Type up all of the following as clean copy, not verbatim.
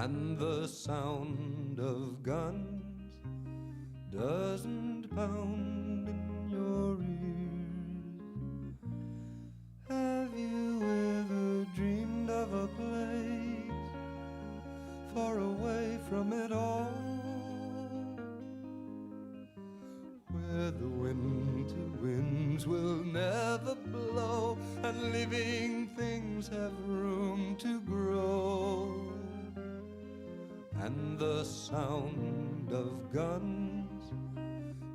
and the sound of guns doesn't pound in your ears. Have you ever dreamed of a place far away from it all, where the winter winds will never blow and living things have room to grow, and the sound of guns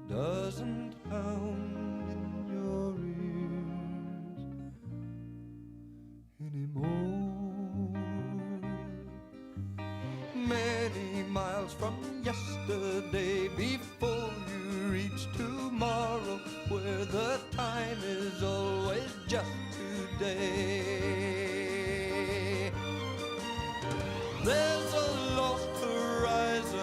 doesn't pound in your ears anymore? Many miles from yesterday, before you reach tomorrow, where the time is always just today. There's a lost horizon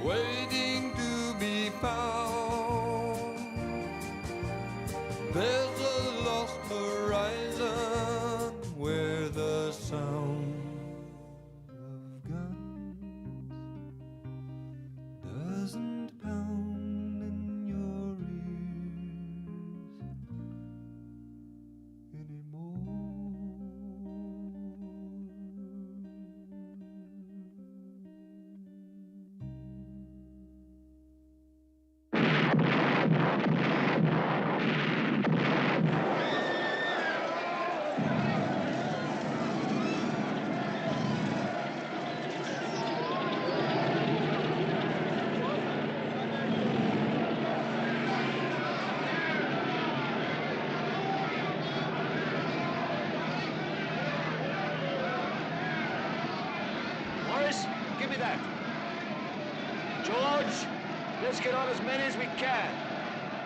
waiting to be found. There's a lost horizon where the sound of guns doesn't pound in your ears anymore. Give me that. George, let's get on as many as we can.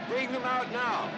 Bring them out now.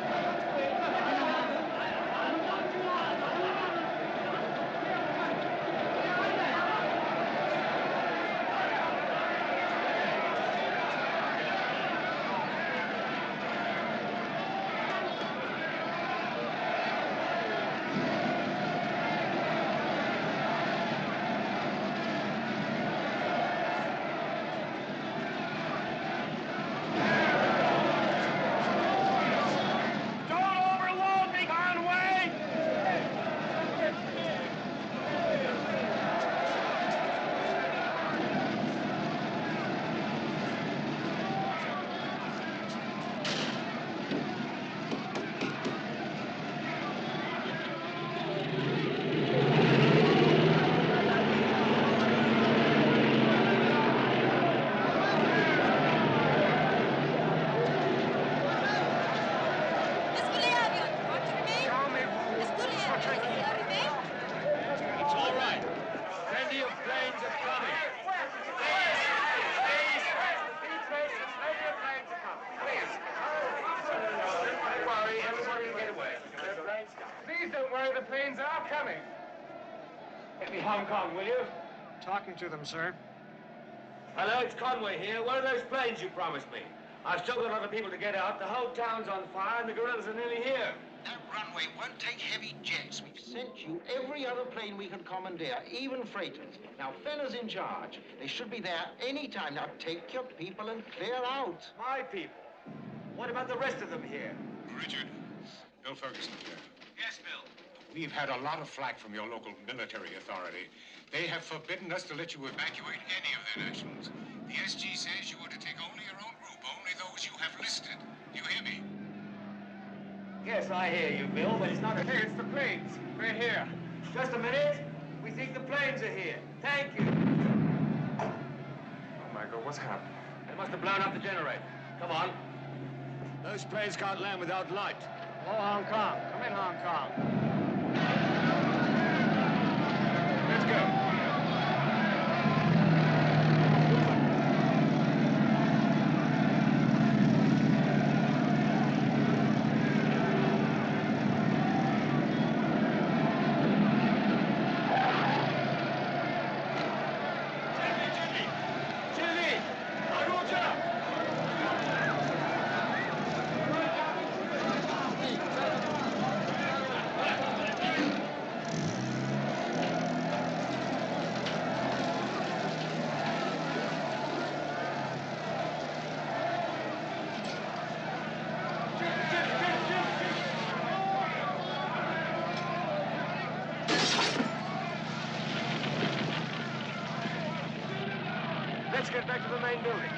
Please don't worry, the planes are coming. Get me Hong Kong, will you? Talking to them, sir. Hello, it's Conway here. Where are those planes you promised me? I've still got other people to get out. The whole town's on fire and the guerrillas are nearly here. That runway won't take heavy jets. We've sent you every other plane we can commandeer, even freighters. Now, Fenner's in charge. They should be there any time. Now, take your people and clear out. My people? What about the rest of them here? Richard, Bill Ferguson here. Yes, Bill. We've had a lot of flack from your local military authority. They have forbidden us to let you evacuate any of their nationals. The SG says you are to take only your own group, only those you have listed. Do you hear me? Yes, I hear you, Bill, but it's not a... Hey, it's the planes. We're here. Just a minute. We think the planes are here. Thank you. Oh, my God, what's happened? They must have blown up the generator. Come on. Those planes can't land without light. Hello, Hong Kong. Come in, Hong Kong. Let's go. main building.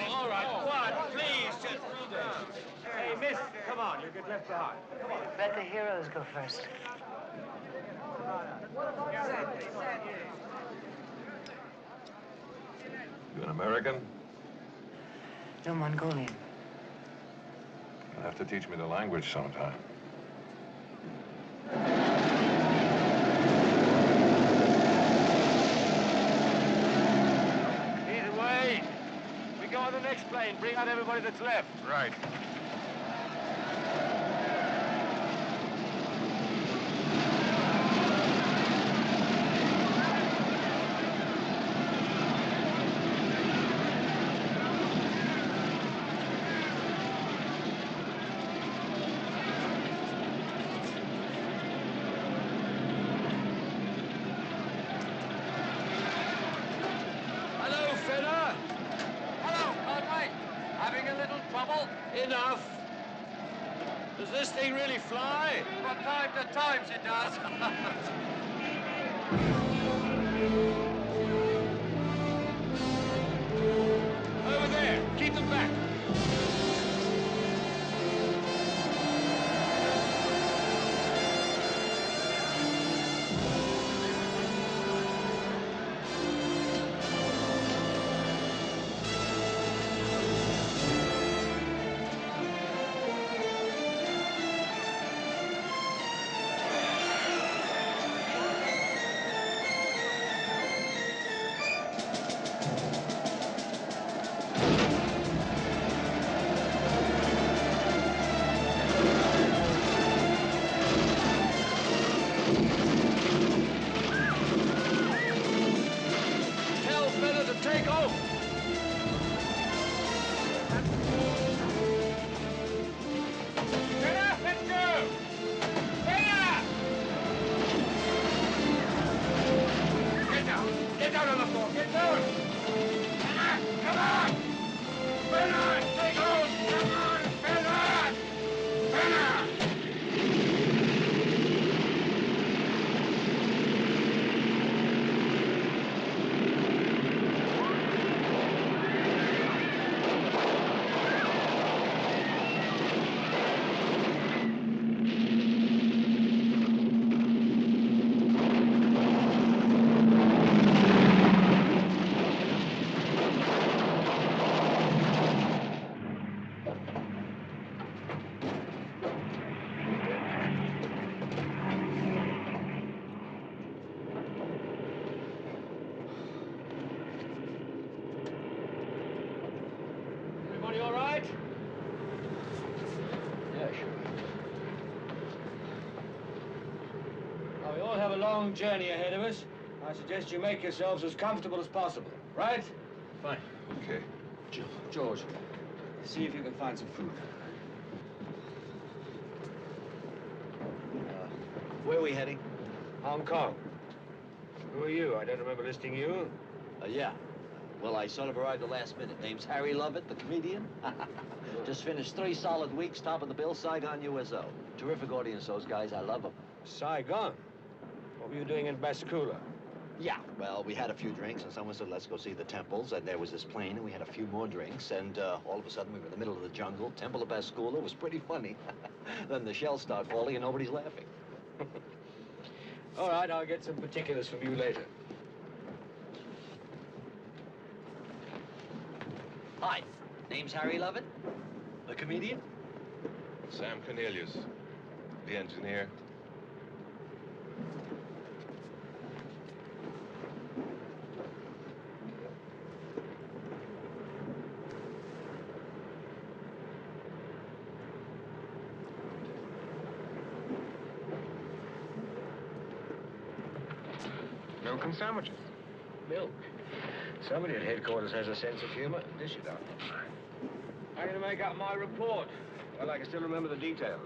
All right, what? Please, just... Hey, miss, come on, you get left behind. Let the heroes go first. You an American? No, Mongolian. You'll have to teach me the language sometime. Either way, we go on the next plane. Bring out everybody that's left. Right. Hello, Fenner. Hello, Conway. Having a little trouble? Enough. Does this thing really fly? From time to time, it does. Over there. Keep them back. Tell Fenner to take off. Fenner, let's go! Fenner! Get down! Get down on the floor! Get down! Fenner! Come on! Fenner! Take hold! Come on! Fenner! Fenner! Everybody all right? Yeah, sure. Now, we all have a long journey ahead of us. I suggest you make yourselves as comfortable as possible, right? Fine. Okay. George, see if you can find some food. Where are we heading? Hong Kong. Who are you? I don't remember listing you. Yeah. Well, I sort of arrived at the last minute. Name's Harry Lovett, the comedian. Just finished 3 solid weeks, top of the bill, Saigon, USO. Terrific audience, those guys. I love them. Saigon. What were you doing in Baskula? Yeah. Well, we had a few drinks, and someone said, let's go see the temples. And there was this plane, and we had a few more drinks. And all of a sudden, we were in the middle of the jungle. Temple of Baskula was pretty funny. Then the shells start falling, and nobody's laughing. All right, I'll get some particulars from you later. Hi. Name's Harry Lovett, the comedian. Sam Cornelius, the engineer. Milk and sandwiches. Milk. Somebody at headquarters has a sense of humor. Dish it up. I'm going to make up my report. Well, I can still remember the details.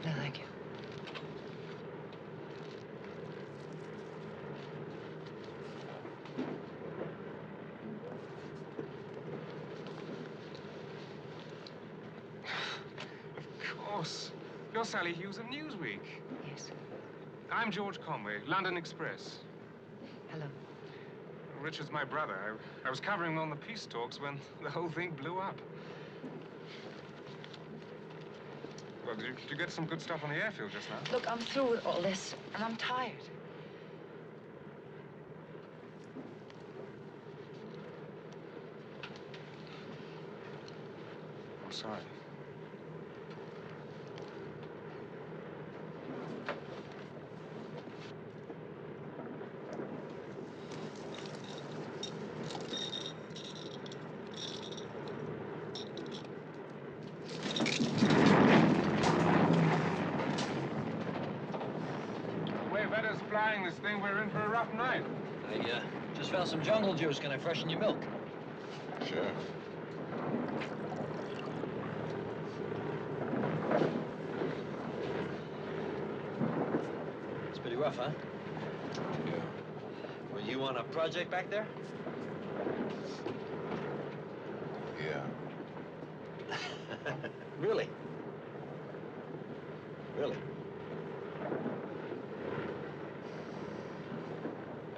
No, thank you. Of course. You're Sally Hughes of Newsweek. Yes. I'm George Conway, London Express. Hello. Richard's my brother. I was covering him on the peace talks when the whole thing blew up. Well, did you get some good stuff on the airfield just now? Look, I'm through with all this, and I'm tired. I'm sorry. The way Veda's flying this thing, we're in for a rough night. I just found some jungle juice. Can I freshen your milk? Sure. It's pretty rough, huh? Yeah. Were you on a project back there? Yeah. Really? Really?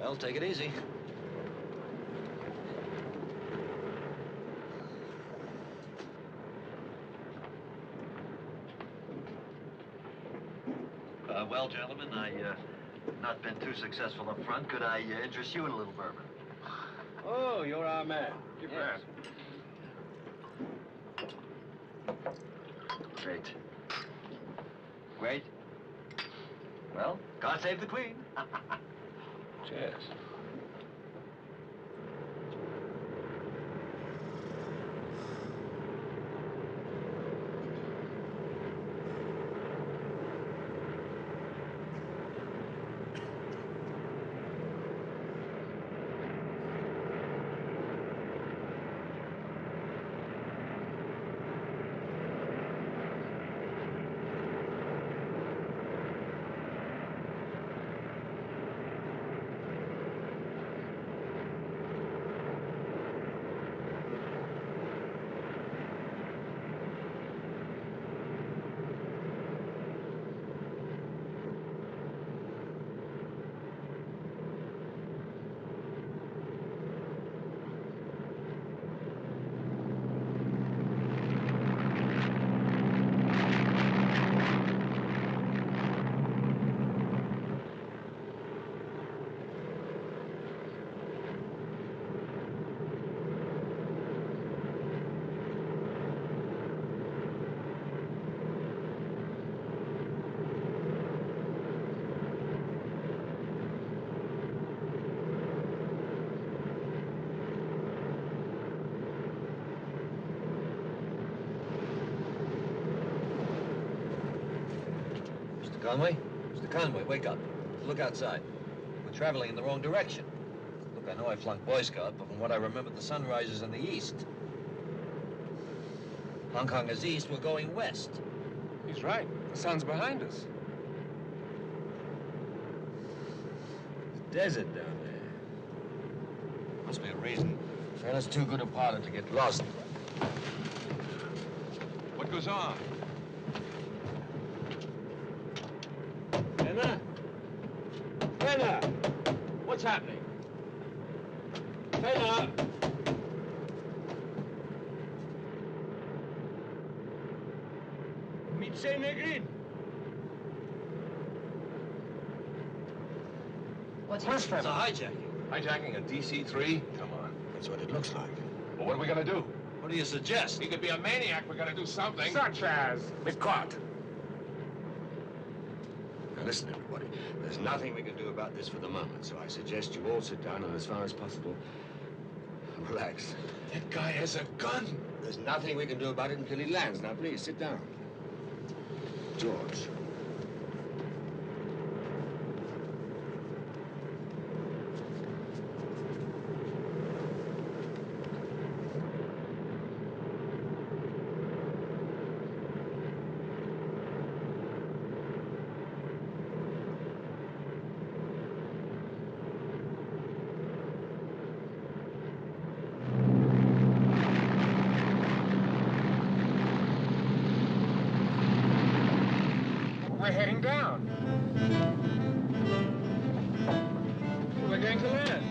Well, take it easy. Well, gentlemen, not been too successful up front. Could I interest you in a little bourbon? Oh, you're our man. You Yes. bet. Great. Great. Well, God save the Queen. Cheers. Mr. Conway? Mr. Conway, wake up. Look outside. We're traveling in the wrong direction. Look, I know I flunked Boy Scout, but from what I remember, the sun rises in the east. Hong Kong is east, we're going west. He's right. The sun's behind us. Desert down there. Must be a reason. Fella's too good a pilot to get lost. What goes on? Fenner? Fenner! What's happening? Fenner! Mitse Negrin! What's Where's It's a Fenner? hijacking. Hijacking a DC-3? Come on. That's what it looks like. Well, what are we gonna do? What do you suggest? He could be a maniac. We gotta do something. Such as? We're caught. Now listen, everybody. There's nothing we can do about this for the moment, so I suggest you all sit down and, as far as possible, Relax. That guy has a gun. There's nothing we can do about it until he lands. Now, please, sit down. George. We're heading down. We're going to land.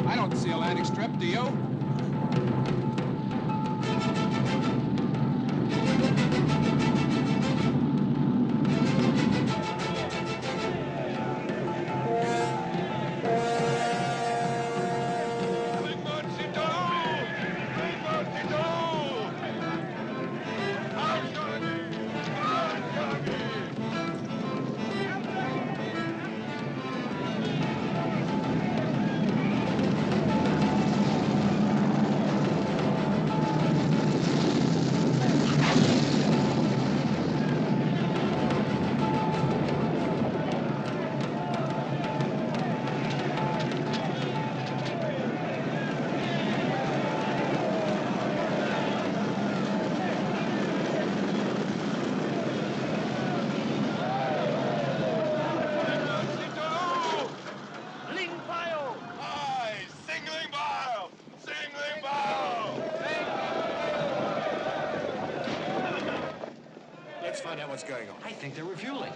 I don't see a landing strip, do you? Let's find out what's going on. I think they're refueling.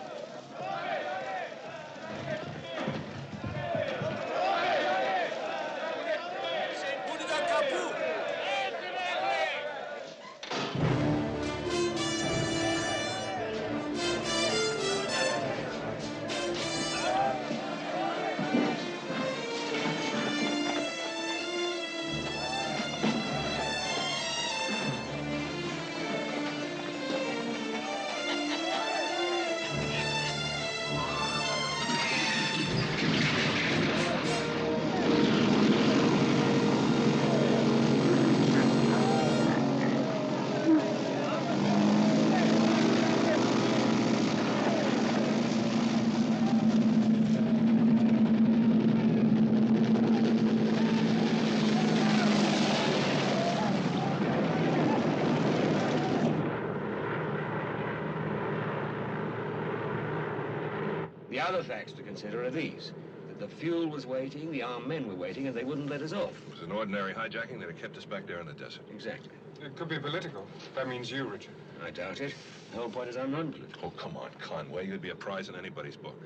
The other facts to consider are these. That the fuel was waiting, the armed men were waiting, and they wouldn't let us off. It was an ordinary hijacking that had kept us back there in the desert. Exactly. It could be political. That means you, Richard. I doubt it. The whole point is I'm non-political. Oh, come on, Conway. You'd be a prize in anybody's book.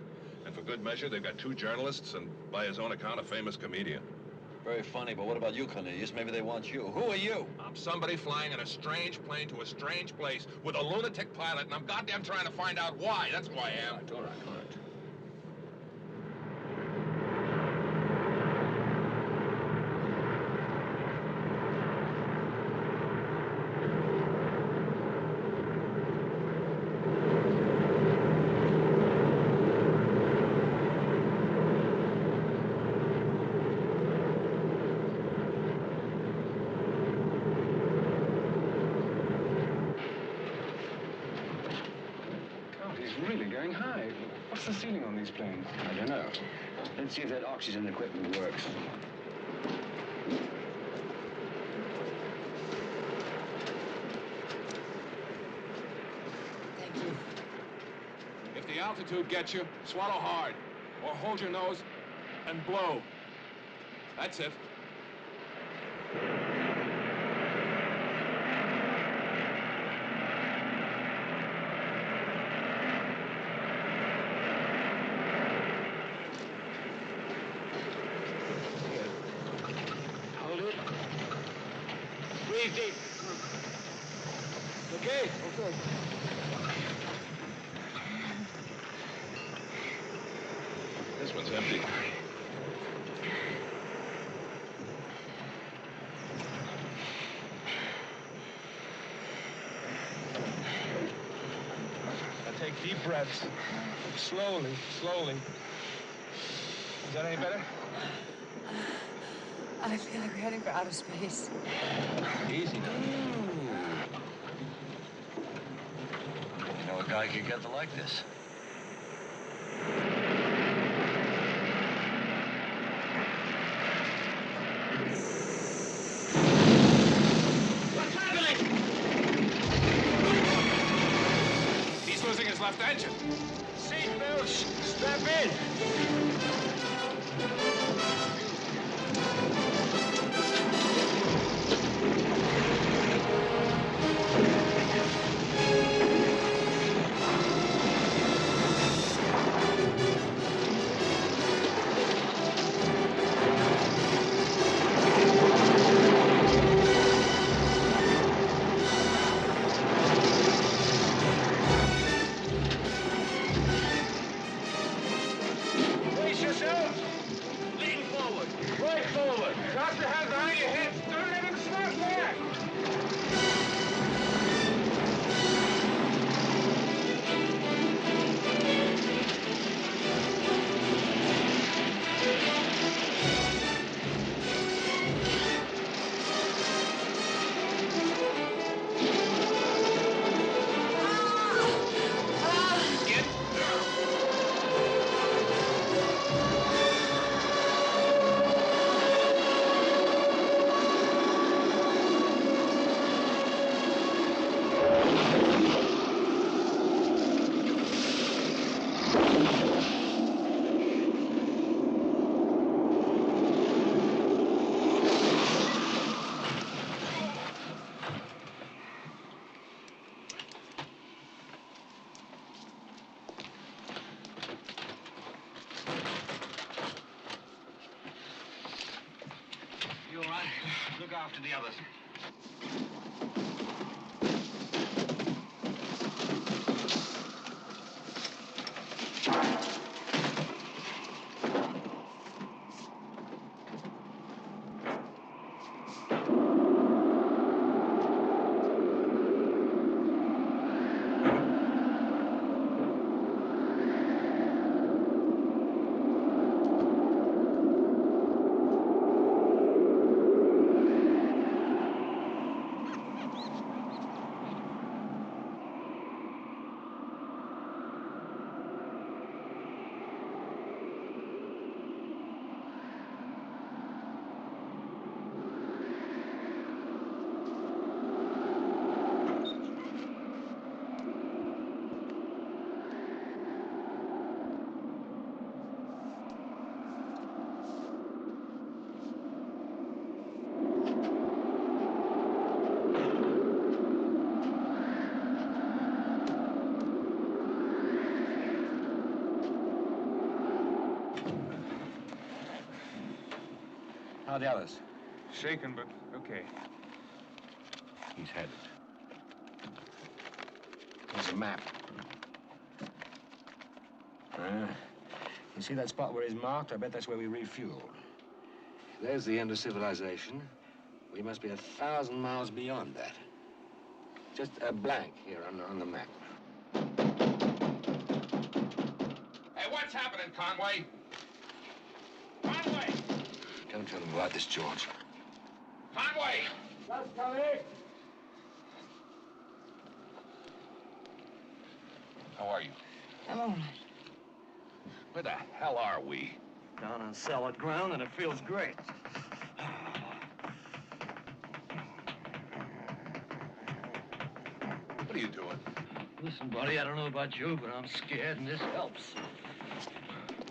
And for good measure, they've got 2 journalists and, by his own account, a famous comedian. Very funny, but what about you, Cornelius? Maybe they want you. Who are you? I'm somebody flying in a strange plane to a strange place with a lunatic pilot, and I'm goddamn trying to find out why. That's who I am. All right. God, he's really going high. What's the ceiling on these planes? I don't know. Let's see if that oxygen equipment works. Thank you. If the altitude gets you, swallow hard. Or hold your nose and blow. That's it. Hold it. Breathe deep. Okay? Okay. This one's empty. breaths. Slowly, slowly. Is that any better? I feel like we're heading for outer space. Easy now. You know, a guy could get like this. What's happening? He's losing his left engine. Seatbelts, strap in. Brace yourselves. Lean forward. Right forward. Drop your hands behind your head. Don't let him snap back. Get down. You all right? Look after the others. How are the others? Shaken, but okay. He's headed. Here's a map. You see that spot where he's marked? I bet that's where we refueled. There's the end of civilization. We must be 1,000 miles beyond that. Just a blank here on the map. Hey, what's happening, Conway? Conway! Don't tell him about this, George. Conway! Just coming. How are you? I'm all right. Where the hell are we? Down on solid ground, and it feels great. What are you doing? Listen, buddy, I don't know about you, but I'm scared, and this helps.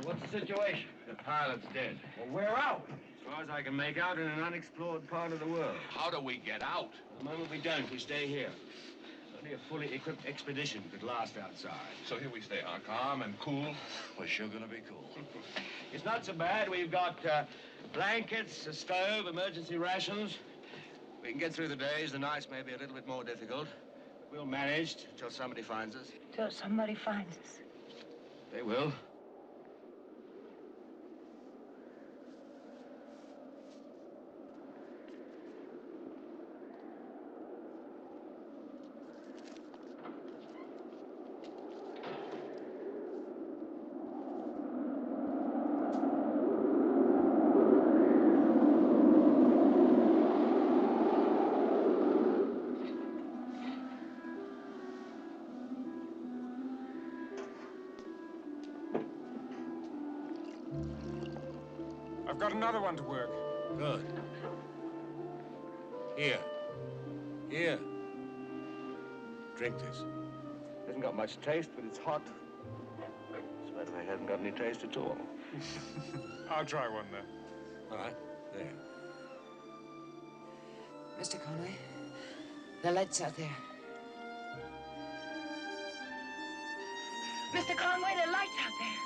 What's the situation? The pilot's dead. Well, where are we? As far as I can make out, in an unexplored part of the world. How do we get out? The moment we don't, we stay here. Only a fully equipped expedition could last outside. So here we stay, huh? Calm and cool. We're sure gonna be cool. It's not so bad. We've got blankets, a stove, emergency rations. We can get through the days. The nights may be a little bit more difficult. We'll manage till somebody finds us. Till somebody finds us. They will. got another one to work. Good. Here. Here. Drink this. Hasn't got much taste, but it's hot. Swear if I hadn't got any taste at all. I'll try one, then. All right. There. Mr. Conway, the lights out there. Mr. Conway, the lights out there.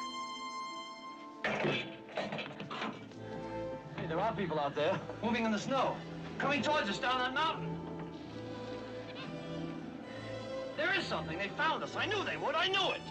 Hey, there are people out there, moving in the snow, coming towards us down that mountain. There is something. They found us. I knew they would. I knew it.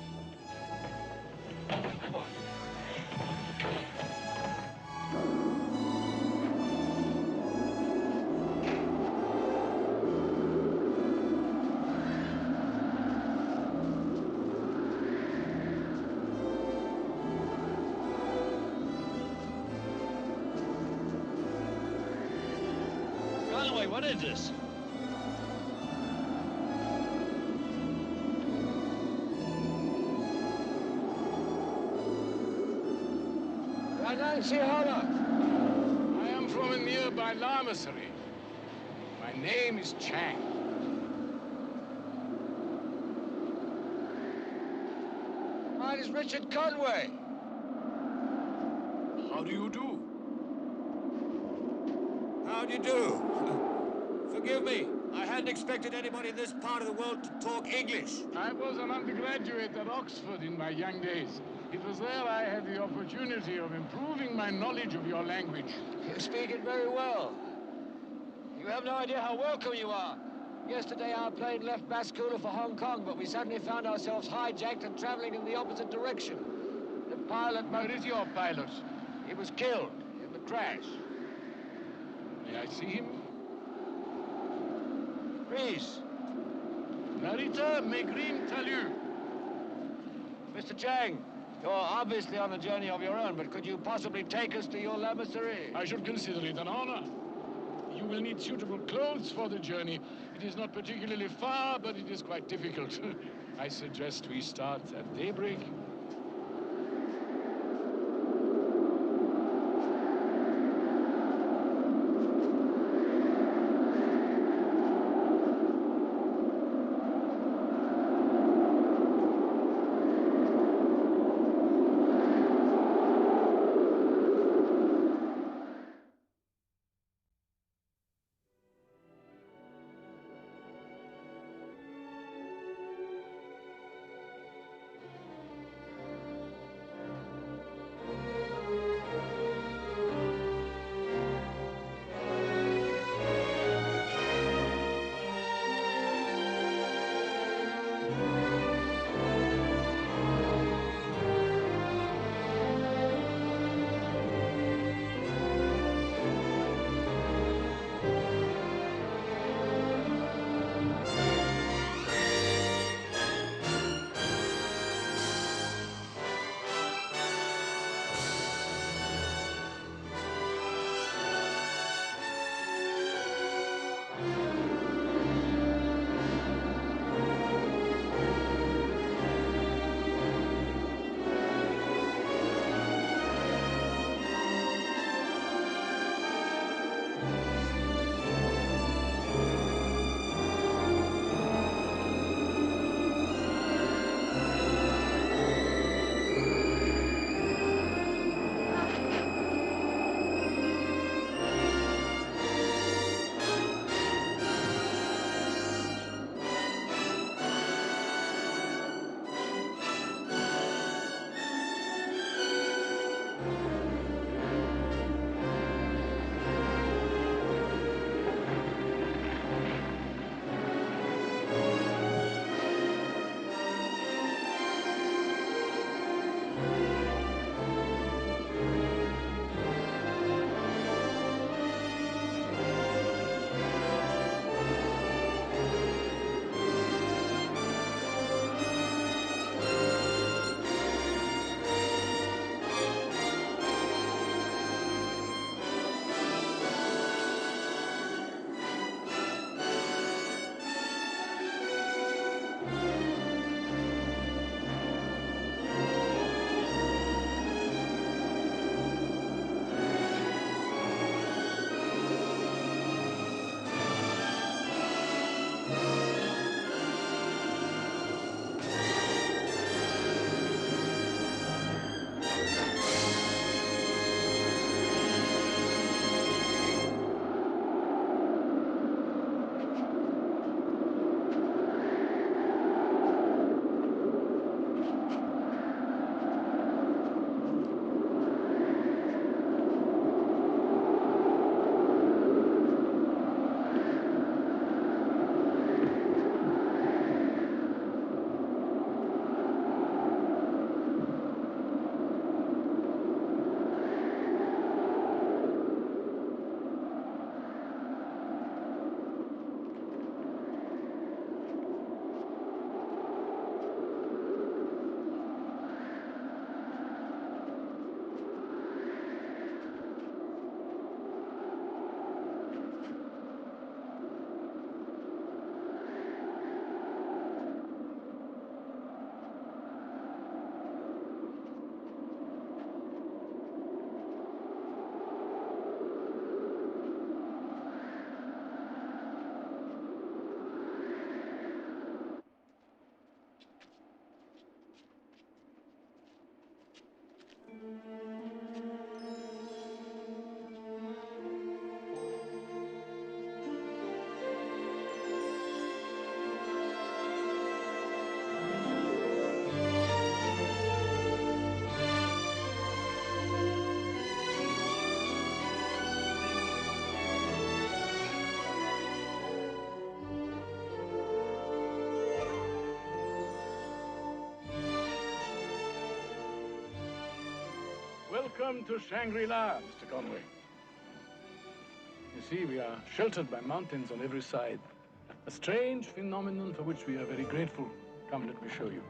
Conway, what is this? I don't see how long. I am from a nearby lamasery. My name is Chang. Mine is Richard Conway. How do you do? How do you do? Forgive me. I hadn't expected anybody in this part of the world to talk English. I was an undergraduate at Oxford in my young days. It was there I had the opportunity of improving my knowledge of your language. You speak it very well. You have no idea how welcome you are. Yesterday our plane left Baskula for Hong Kong, but we suddenly found ourselves hijacked and traveling in the opposite direction. The pilot... Where is your pilot? He was killed in the crash. May I see him? Please. Narita Megrim Talu. Mr. Chang, you're obviously on a journey of your own, but could you possibly take us to your lamasery? I should consider it an honor. You will need suitable clothes for the journey. It is not particularly far, but it is quite difficult. I suggest we start at daybreak. Welcome to Shangri-La, Mr. Conway. You see, we are sheltered by mountains on every side. A strange phenomenon for which we are very grateful. Come, let me show you.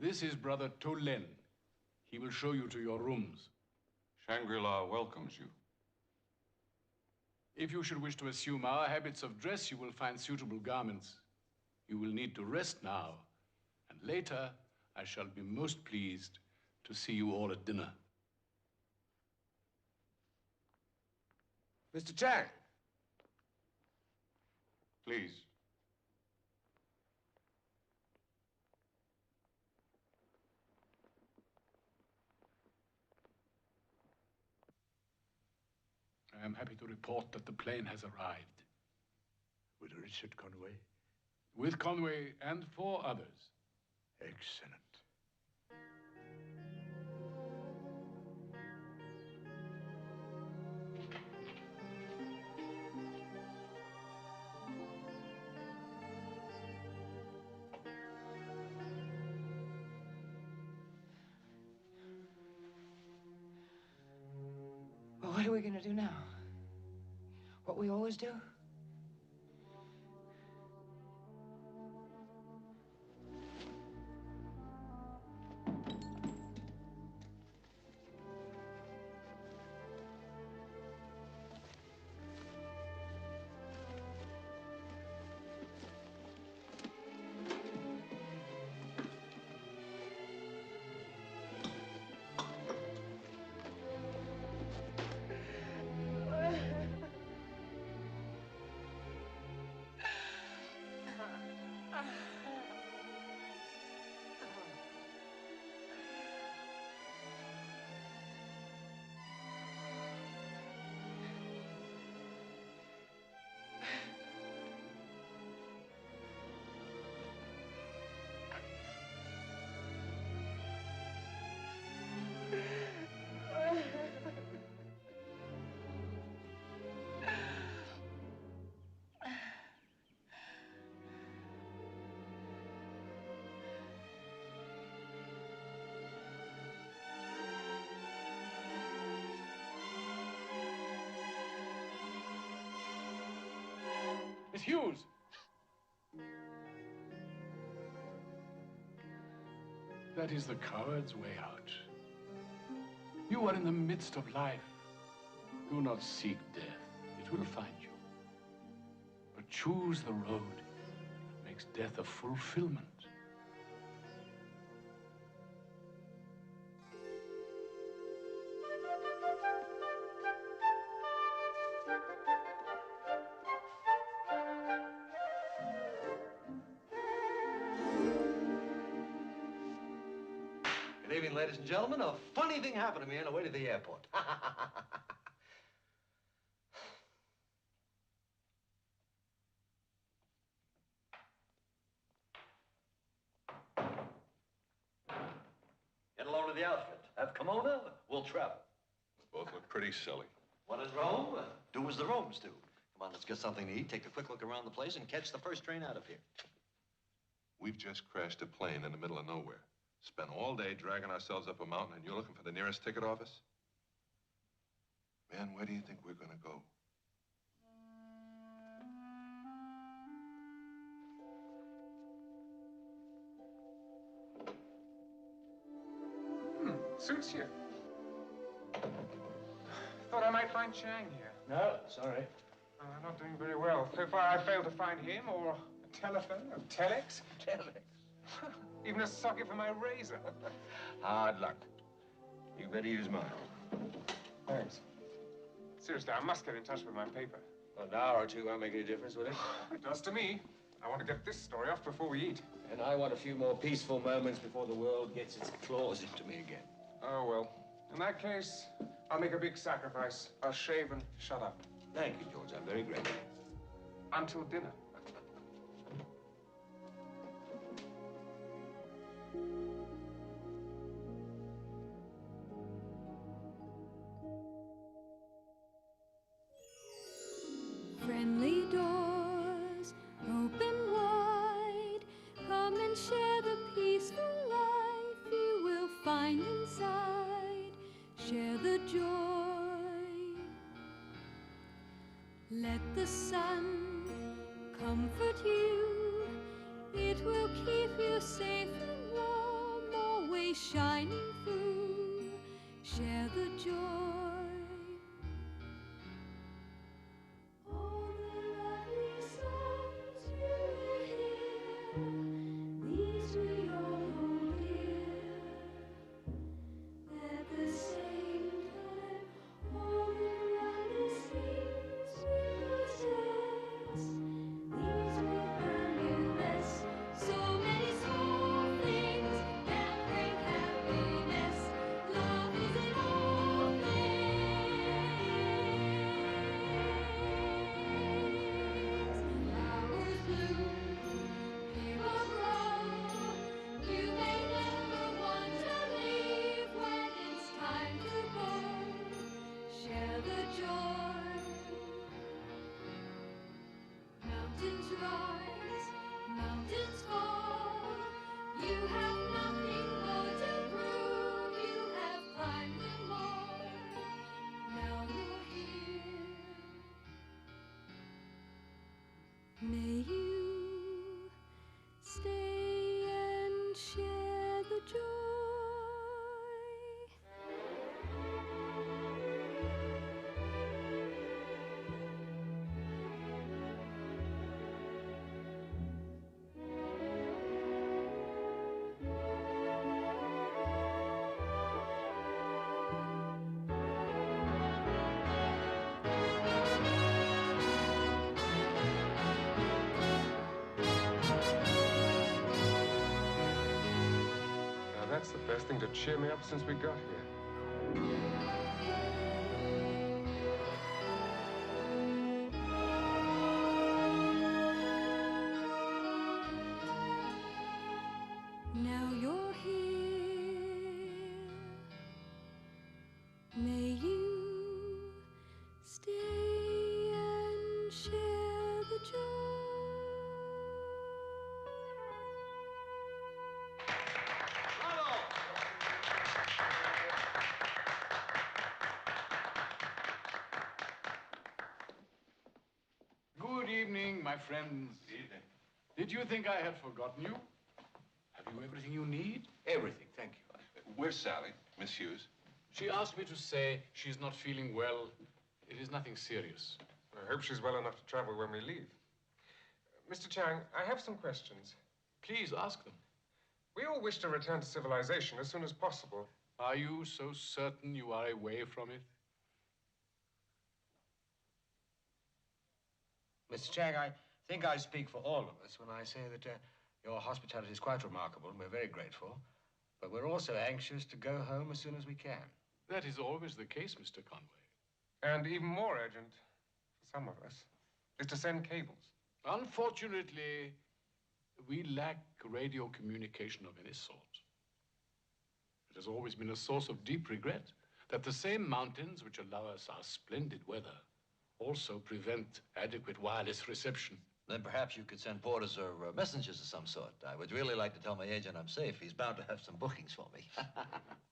This is Brother Tolen. He will show you to your rooms. Shangri-La welcomes you. If you should wish to assume our habits of dress, you will find suitable garments. You will need to rest now, and later I shall be most pleased to see you all at dinner. Mr. Chang. Please. I am happy to report that the plane has arrived. With Richard Conway? With Conway and 4 others. Excellent. Well, what are we going to do now? What we always do? Miss Hughes! That is the coward's way out. You are in the midst of life. Do not seek death. It will find you. But choose the road that makes death a fulfillment. Good evening, ladies and gentlemen. A funny thing happened to me on the way to the airport. Get along to the outfit. Have kimono, we'll travel. Both look pretty silly. When in Rome, do as the Romans do. Come on, let's get something to eat, take a quick look around the place, and catch the first train out of here. We've just crashed a plane in the middle of nowhere. Spent all day dragging ourselves up a mountain, and you're looking for the nearest ticket office? Man, where do you think we're gonna go? Suits you. Thought I might find Chang here. No, sorry. I'm not doing very well. So far, I failed to find him, or a telephone, or telex. Telex. Even a socket for my razor. Hard luck. You better use mine. Thanks. Seriously, I must get in touch with my paper. Well, an hour or two won't make any difference, will it? It does to me. I want to get this story off before we eat. And I want a few more peaceful moments before the world gets its claws into me again. Oh, well. In that case, I'll make a big sacrifice. I'll shave and shut up. Thank you, George. I'm very grateful. Until dinner. Friendly doors open wide. Come and share the peaceful life you will find inside. Share the joy. Let the sun comfort you. It will keep you safe and warm, always shining through. Share the joy. All the lovely songs you will hear, these we all hold dear. At the same time, all the lovely things we possess, these we value less. So many small things can bring happiness. Love is in all things. Flowers bloom, people grow. You may never want to leave when it's time to go. Share the joy. Mountains rise, mountains fall. You have nothing more to prove. You have climbed them all. Now you're here. May you stay and share the joy. Now, that's the best thing to cheer me up since we got here. Now you're here. May you stay and share the joy. my friends. Evening. Did you think I had forgotten you? Have you everything you need? Everything, thank you. Where's Sally, Miss Hughes? She asked me to say she's not feeling well. It is nothing serious. I hope she's well enough to travel when we leave. Mr. Chang, I have some questions. Please ask them. We all wish to return to civilization as soon as possible. Are you so certain you are away from it? Mr. Chang, I think I speak for all of us when I say that your hospitality is quite remarkable, and we're very grateful. But we're also anxious to go home as soon as we can. That is always the case, Mr. Conway. And even more urgent, for some of us, is to send cables. Unfortunately, we lack radio communication of any sort. It has always been a source of deep regret that the same mountains which allow us our splendid weather also prevent adequate wireless reception. Then perhaps you could send porters or messengers of some sort. I would really like to tell my agent I'm safe. He's bound to have some bookings for me.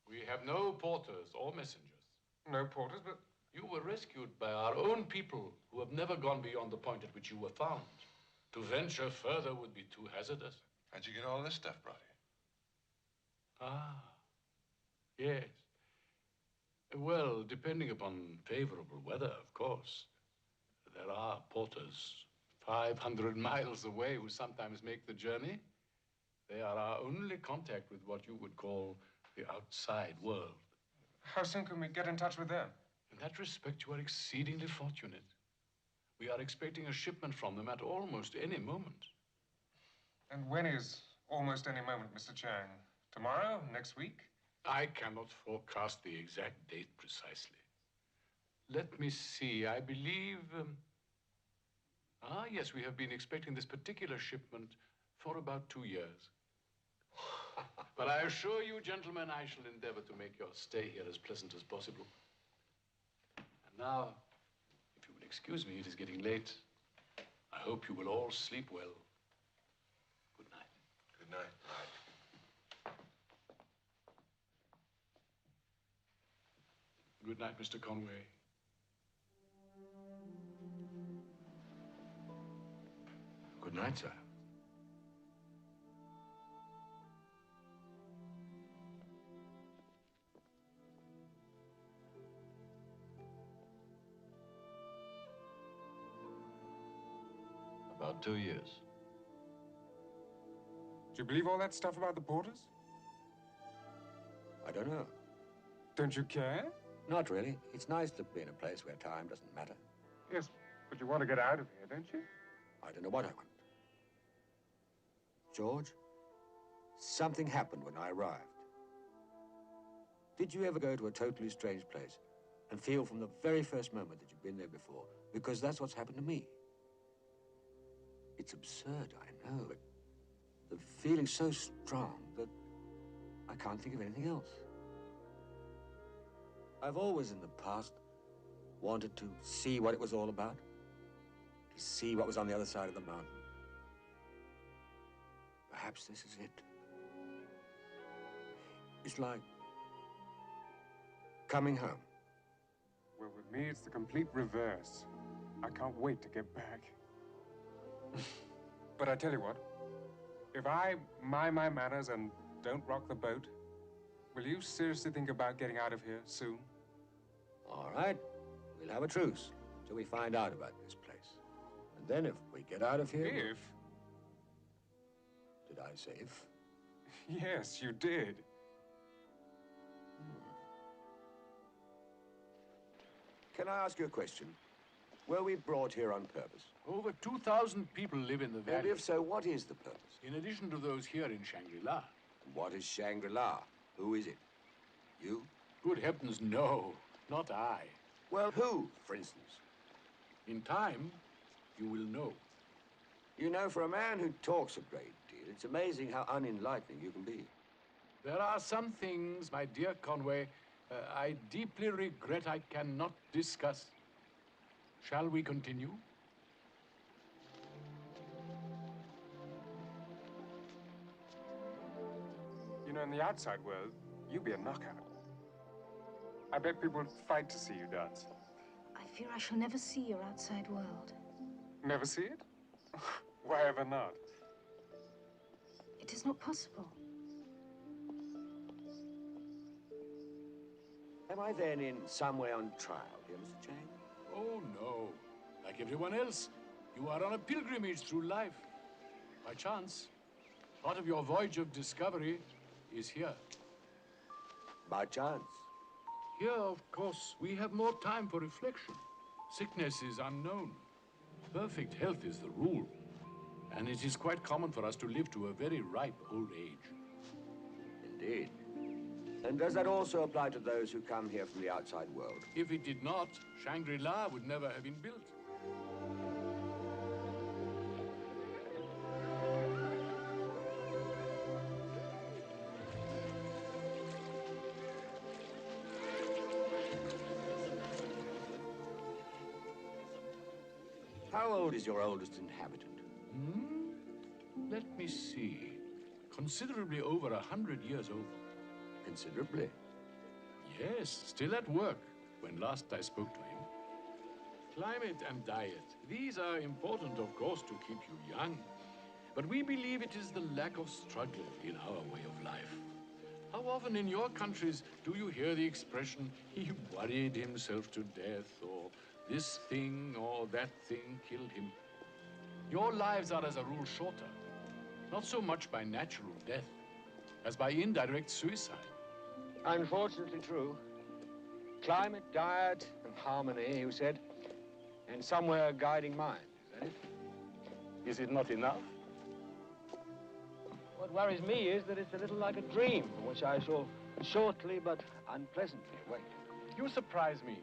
We have no porters or messengers. No porters, but... You were rescued by our own people who have never gone beyond the point at which you were found. To venture further would be too hazardous. How'd you get all this stuff brought here? Ah, yes. Well, depending upon favorable weather, of course. There are porters 500 miles away who sometimes make the journey. They are our only contact with what you would call the outside world. How soon can we get in touch with them? In that respect, you are exceedingly fortunate. We are expecting a shipment from them at almost any moment. And when is almost any moment, Mr. Chang? Tomorrow? Next week? I cannot forecast the exact date precisely. Let me see. I believe... yes, we have been expecting this particular shipment for about 2 years. But I assure you, gentlemen, I shall endeavor to make your stay here as pleasant as possible. And now, if you will excuse me, it is getting late. I hope you will all sleep well. Good night. Good night. Good night, Mr. Conway. Good night, sir. About 2 years. Do you believe all that stuff about the porters? I don't know. Don't you care? Not really. It's nice to be in a place where time doesn't matter. Yes, but you want to get out of here, don't you? I don't know what I want. George, something happened when I arrived. Did you ever go to a totally strange place and feel from the very first moment that you've been there before? Because that's what's happened to me. It's absurd, I know, but the feeling's so strong that I can't think of anything else. I've always in the past wanted to see what it was all about, to see what was on the other side of the mountain. Perhaps this is it. It's like coming home. Well, with me, it's the complete reverse. I can't wait to get back. But I tell you what, if I mind my manners and don't rock the boat, will you seriously think about getting out of here soon? All right, we'll have a truce till we find out about this place. And then if we get out of here... If? Did I say if? Yes, you did. Can I ask you a question? Were we brought here on purpose? Over 2,000 people live in the valley. And if so, what is the purpose? In addition to those here in Shangri-La. And what is Shangri-La? Who is it? You? Good heavens, no. Not I. Well, who, for instance? In time, you will know. You know, for a man who talks a great deal, it's amazing how unenlightening you can be. There are some things, my dear Conway, I deeply regret I cannot discuss. Shall we continue? You know, in the outside world, you'd be a knockout. I bet people would fight to see you dance. I fear I shall never see your outside world. Never see it? Why ever not? It is not possible. Am I then in some way on trial here, Mr. Chang? Oh, no. Like everyone else, you are on a pilgrimage through life. By chance, part of your voyage of discovery is here. By chance. Here, of course, we have more time for reflection. Sickness is unknown. Perfect health is the rule. And it is quite common for us to live to a very ripe old age. Indeed. And does that also apply to those who come here from the outside world? If it did not, Shangri-La would never have been built. How old is your oldest inhabitant? Let me see. Considerably over 100 years old. Considerably. Yes, still at work when last I spoke to him. Climate and diet. These are important, of course, to keep you young. But we believe it is the lack of struggle in our way of life. How often in your countries do you hear the expression, he worried himself to death, or this thing or that thing killed him? Your lives are, as a rule, shorter. Not so much by natural death as by indirect suicide. Unfortunately true. Climate, diet, and harmony, you said, and somewhere a guiding mind, is that it? Is it not enough? What worries me is that it's a little like a dream from which I shall shortly but unpleasantly awake. You surprise me.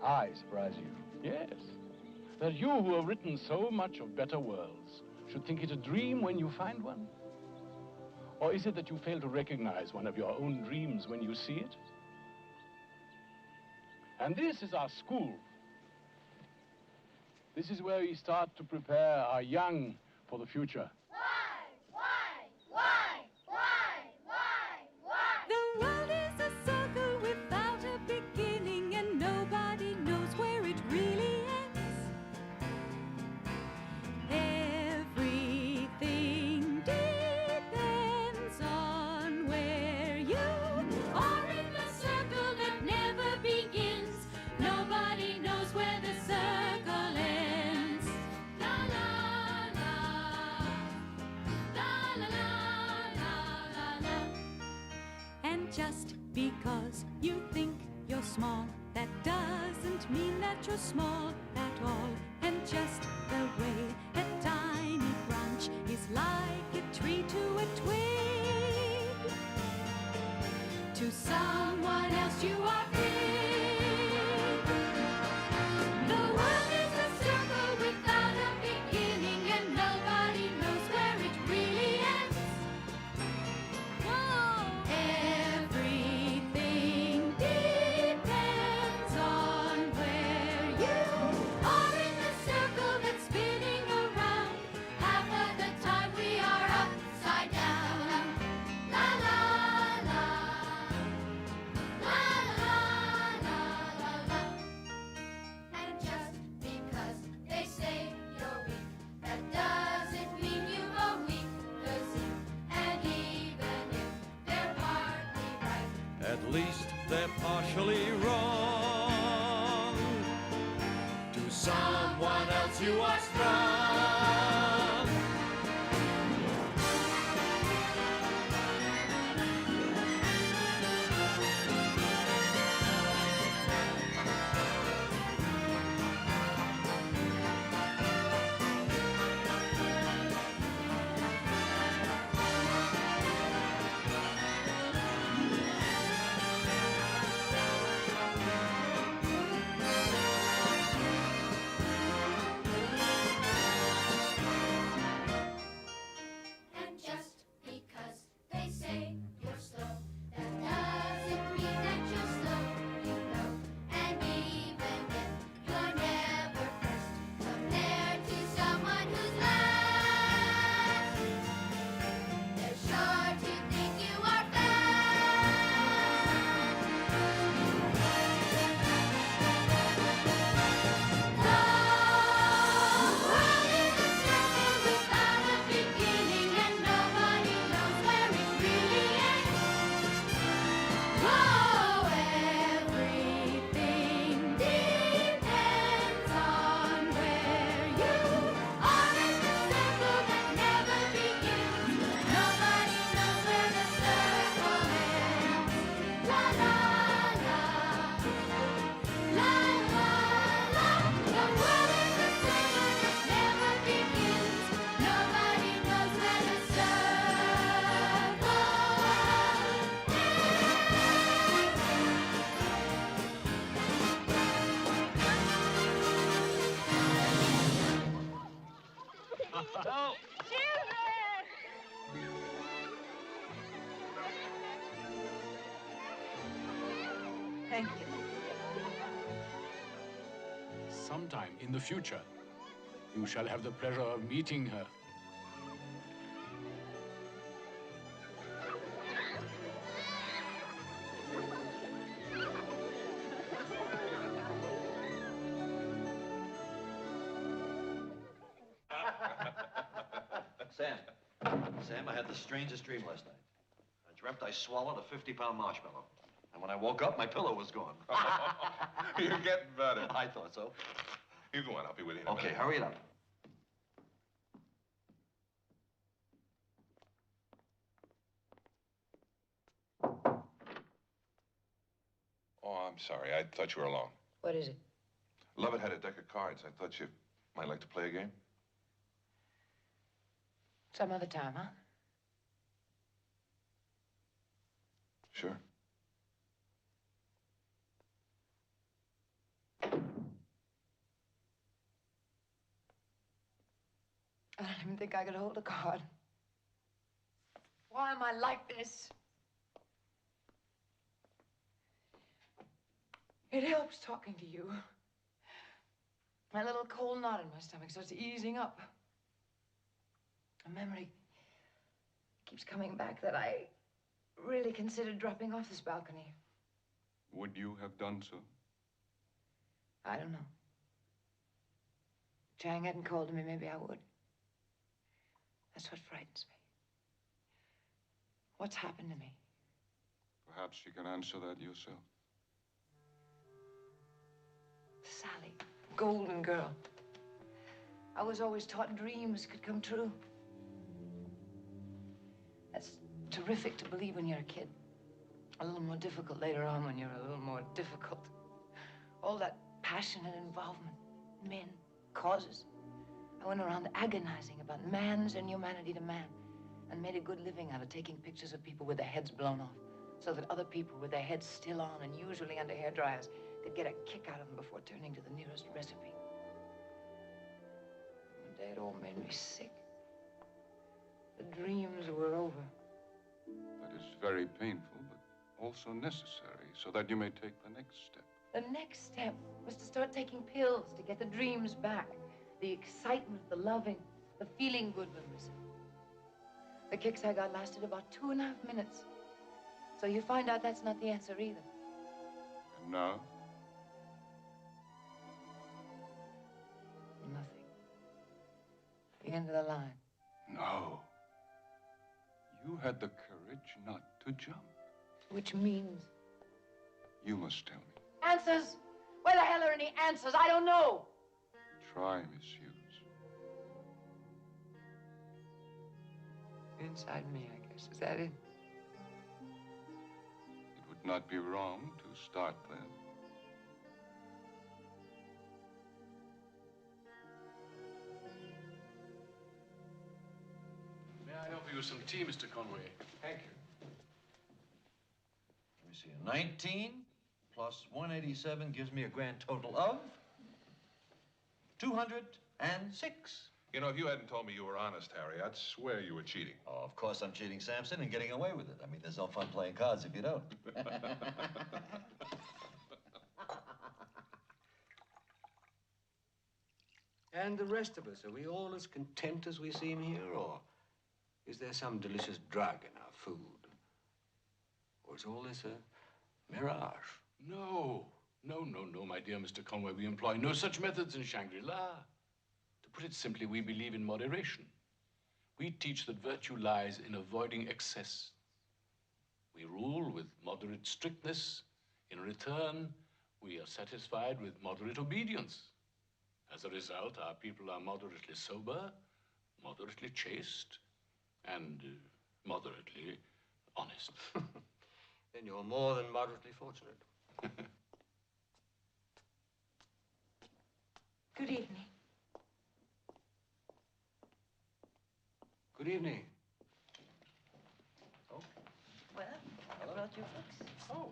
I surprise you. Yes. That you who have written so much of better worlds should think it a dream when you find one? Or is it that you fail to recognize one of your own dreams when you see it? And this is our school. This is where we start to prepare our young for the future. The world is a circle without a beginning, and nobody knows where it really ends. Everything depends on where you are in the circle that never begins. Nobody knows where the circle ends. La la la, la la la, la la la. And just because you think you're small, that doesn't mean that you're small at all. And just the way a tiny branch is like a tree to a twig, to someone else you are big. The world is a circle without a beginning, and nobody knows where it really ends. Everything depends on where you are in the circle that's spinning around. Half of the time we are upside down. La la la, la la la la la. And just because they say you're weak, that doesn't mean you go weak. 'Cause if and even if they're partly right, At least they're partially wrong. To someone else you are strong. Oh, everything depends on where you are in the circle that never begins. Nobody knows where the circle ends. La la la, la la la. The world is a circle that never begins. Nobody knows where the circle No. Thank you. Sometime in the future, you shall have the pleasure of meeting her. Sam, I had the strangest dream last night. I dreamt I swallowed a 50-pound marshmallow. And when I woke up, my pillow was gone. You're getting better. I thought so. You go on, I'll be with you in a Okay, minute. hurry it up. Oh, I'm sorry. I thought you were alone. What is it? Lovett had a deck of cards. I thought you might like to play a game. Some other time, huh? Sure. I don't even think I could hold a card. Why am I like this? It helps talking to you. My little cold knot in my stomach starts easing up. A memory keeps coming back that I really considered dropping off this balcony. Would you have done so? I don't know. If Chang hadn't called to me, maybe I would. That's what frightens me. What's happened to me? Perhaps you can answer that yourself. Sally, golden girl. I was always taught dreams could come true. That's terrific to believe when you're a kid. A little more difficult later on when you're a little more difficult. All that passion and involvement, men, causes. I went around agonizing about man's inhumanity to man and made a good living out of taking pictures of people with their heads blown off so that other people with their heads still on and usually under hair dryers could get a kick out of them before turning to the nearest recipe. One day it all made me sick. The dreams were over. That is very painful, but also necessary so that you may take the next step. The next step was to start taking pills to get the dreams back. The excitement, the loving, the feeling good was missing. The kicks I got lasted about 2.5 minutes. So you find out that's not the answer either. And now? Nothing. The end of the line. No. You had the courage not to jump. Which means? You must tell me. Answers! Where the hell are any answers? I don't know. Try, Miss Hughes. Inside me, I guess. Is that it? It would not be wrong to start there. May I offer you some tea, Mr. Conway? Thank you. Let me see. 19 plus 187 gives me a grand total of 206. You know, if you hadn't told me you were honest, Harry, I'd swear you were cheating. Oh, of course I'm cheating, Samson, and getting away with it. I mean, there's no fun playing cards if you don't. And the rest of us, are we all as content as we seem here, or is there some delicious drug in our food? Or is all this a mirage? No, no, my dear Mr. Conway. We employ no such methods in Shangri-La. To put it simply, we believe in moderation. We teach that virtue lies in avoiding excess. We rule with moderate strictness. In return, we are satisfied with moderate obedience. As a result, our people are moderately sober, moderately chaste, and moderately honest. Then you're more than moderately fortunate. Good evening. Good evening. Well, I brought your books. Oh,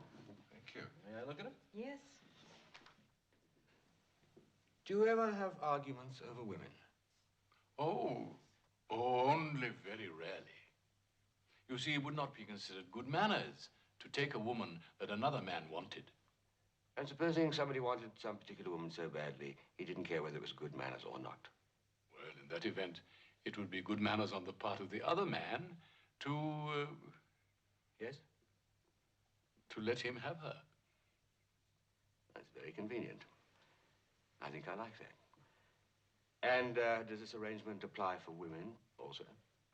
thank you. May I look at it? Yes. Do you ever have arguments over women? Oh, only very rarely. You see, it would not be considered good manners to take a woman that another man wanted. And supposing somebody wanted some particular woman so badly, he didn't care whether it was good manners or not. Well, in that event, it would be good manners on the part of the other man to... Yes? To let him have her. That's very convenient. I think I like that. And does this arrangement apply for women also?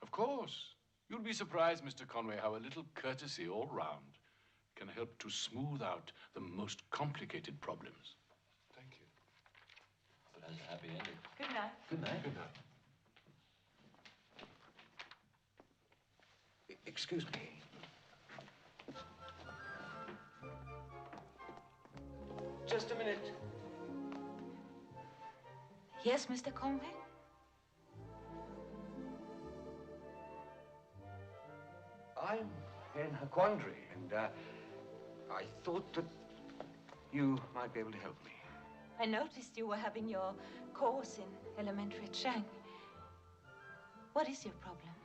Of course. You'll be surprised, Mr. Conway, how a little courtesy all round can help to smooth out the most complicated problems. Thank you. Well, that's a happy ending. Good night. Good night. Good night. Excuse me. Just a minute. Yes, Mr. Conway? I'm in a quandary, and I thought that you might be able to help me. I noticed you were having your course in elementary at Shang. What is your problem?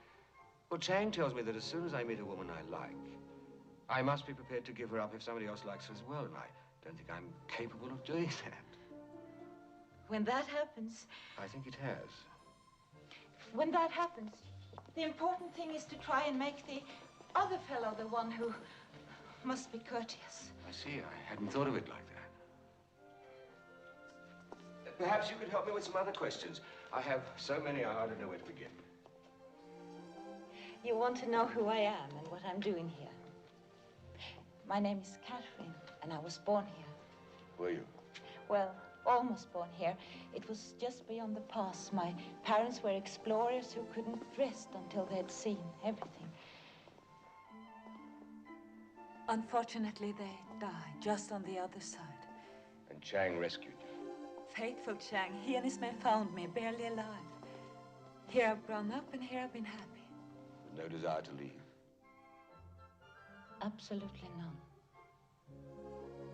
Well, Chang tells me that as soon as I meet a woman I like, I must be prepared to give her up if somebody else likes her as well, and I don't think I'm capable of doing that. When that happens, I think it has. when that happens, the important thing is to try and make the other fellow the one who must be courteous. I see. I hadn't thought of it like that. Perhaps you could help me with some other questions. I have so many, I hardly know where to begin. You want to know who I am and what I'm doing here. My name is Catherine, and I was born here. Were you? Well, almost born here. It was just beyond the pass. My parents were explorers who couldn't rest until they'd seen everything. Unfortunately, they died just on the other side. And Chang rescued you. Faithful Chang, he and his men found me, barely alive. Here I've grown up and here I've been happy. With no desire to leave. Absolutely none.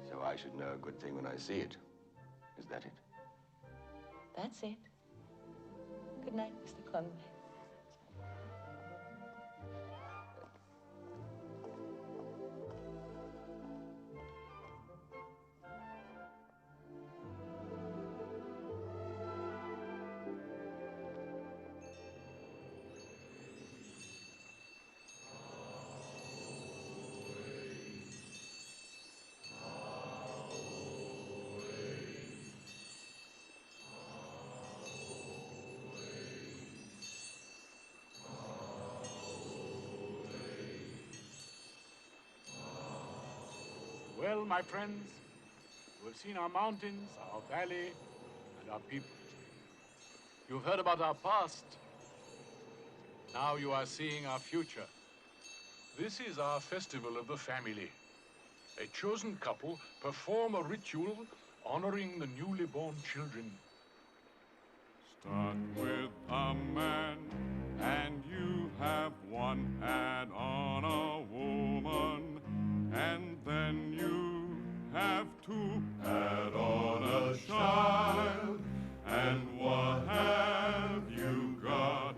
So I should know a good thing when I see it. Is that it? That's it. Good night, Mr. Conway. Well, my friends, you have seen our mountains, our valley, and our people. You've heard about our past. Now you are seeing our future. This is our festival of the family. A chosen couple perform a ritual honoring the newly born children. Start with a man, and you have one add on a woman, and then you have to add on a child. And what have you got?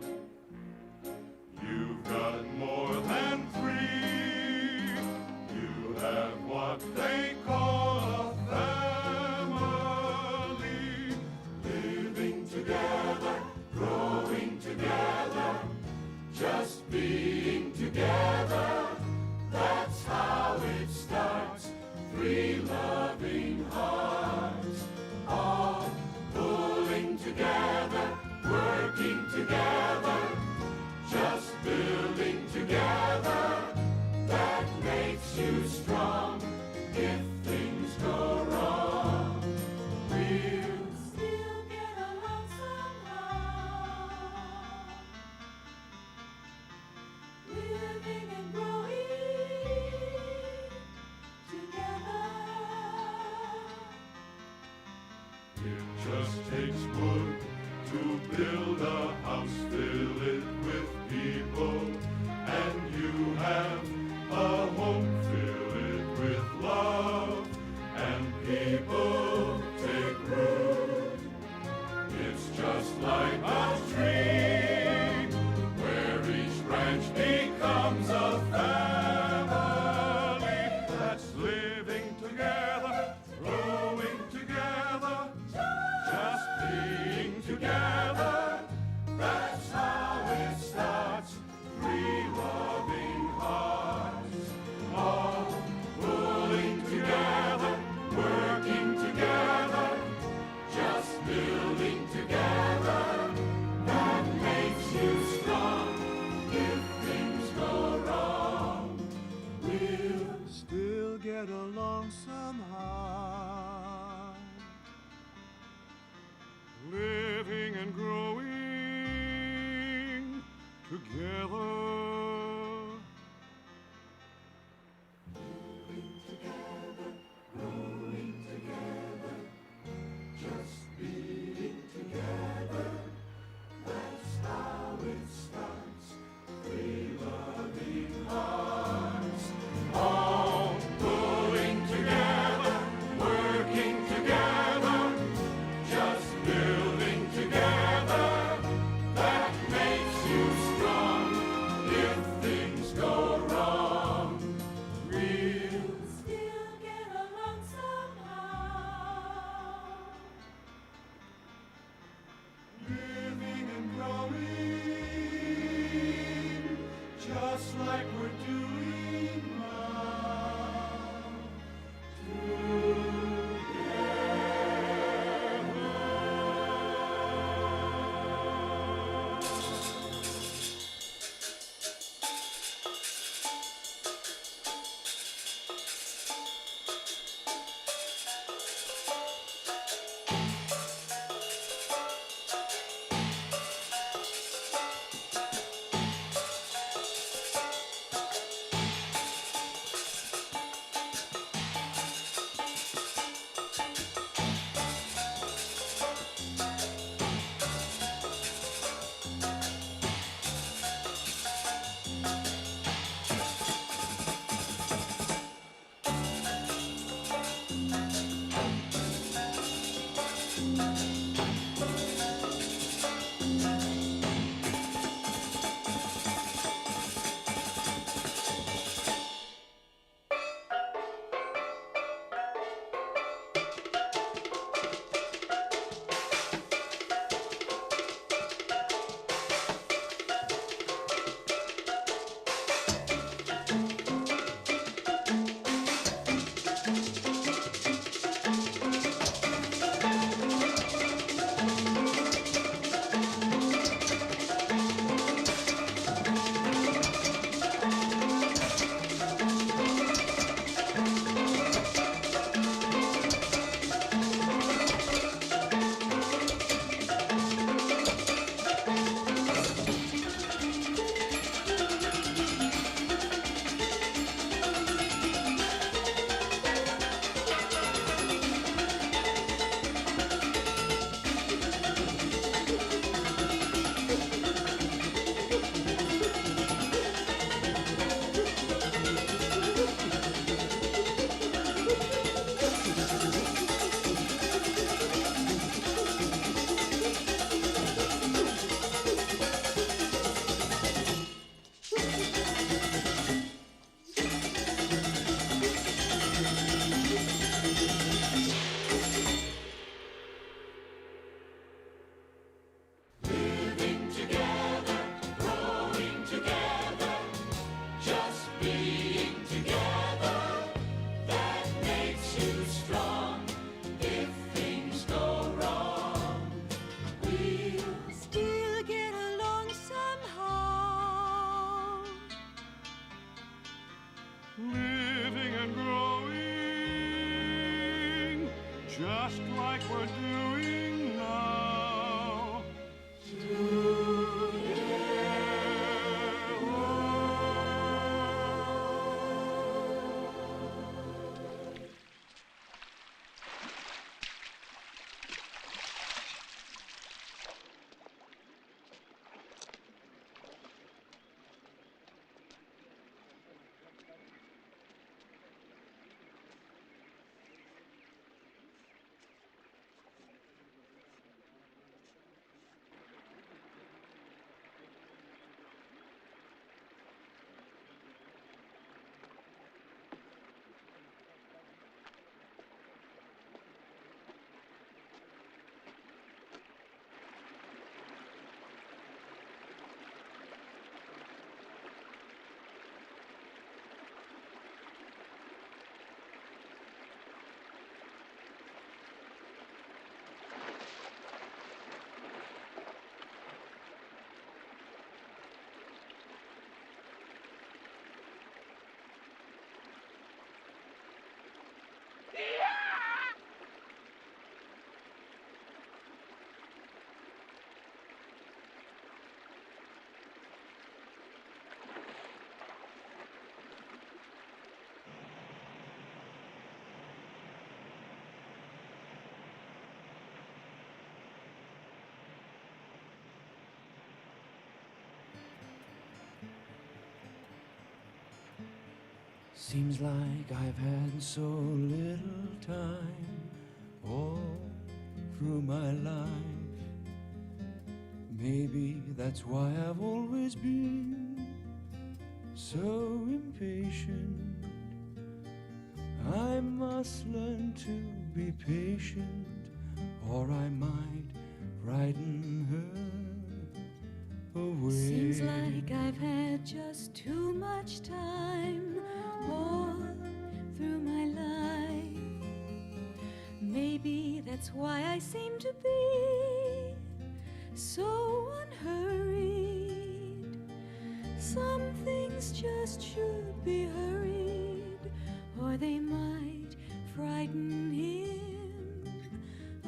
You've got more than three. You have what they call a family, living together, growing together, just being together. takes wood to build a house, fill it with people, and you have a home, fill it with love, and people take root. It's just like a tree, where each branch becomes a family that's living together, growing together, just being together. That's how it starts. Three loving hearts, all pulling together, working together, just building together. That makes you strong. If things go wrong, we'll still get along somehow. Living and growing together. Living together, growing together, just being together. That's how it starts. Three loving hearts, all pulling together, working together, just building together. That makes you strong. If things go wrong, we'll still get along somehow. Living and growing, just like we're doing now. Living together, growing together, just being together. That makes you strong. If things go wrong, we'll still get along somehow. Living and growing, just like we're doing now. Seems like I've had so little time all through my life. Maybe that's why I've always been so impatient. I must learn to be patient, or I might frighten her away. Seems like I've had just too much time all through my life. Maybe that's why I seem to be so unhurried. Some things just should be hurried, or they might frighten him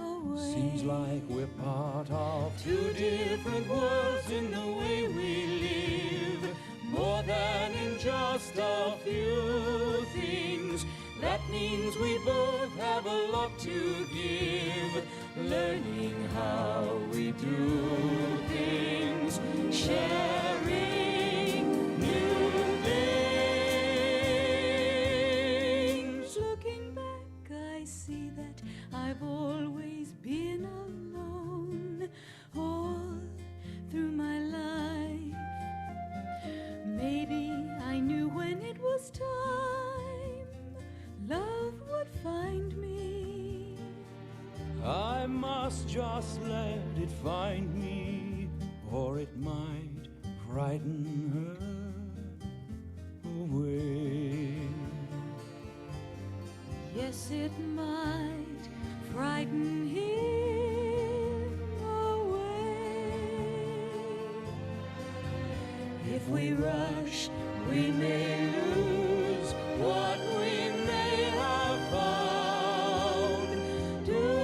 away. Seems like we're part of two different worlds in the way we live, more than in just a few things. That means we both have a lot to give, learning how we do things, sharing new things. Looking back, I see that I've always been alone all through my life. Maybe I knew when it was time love would find me. I must just let it find me, or it might frighten her away. Yes, it might frighten him away. If we rush, we may lose what we may have found. Don't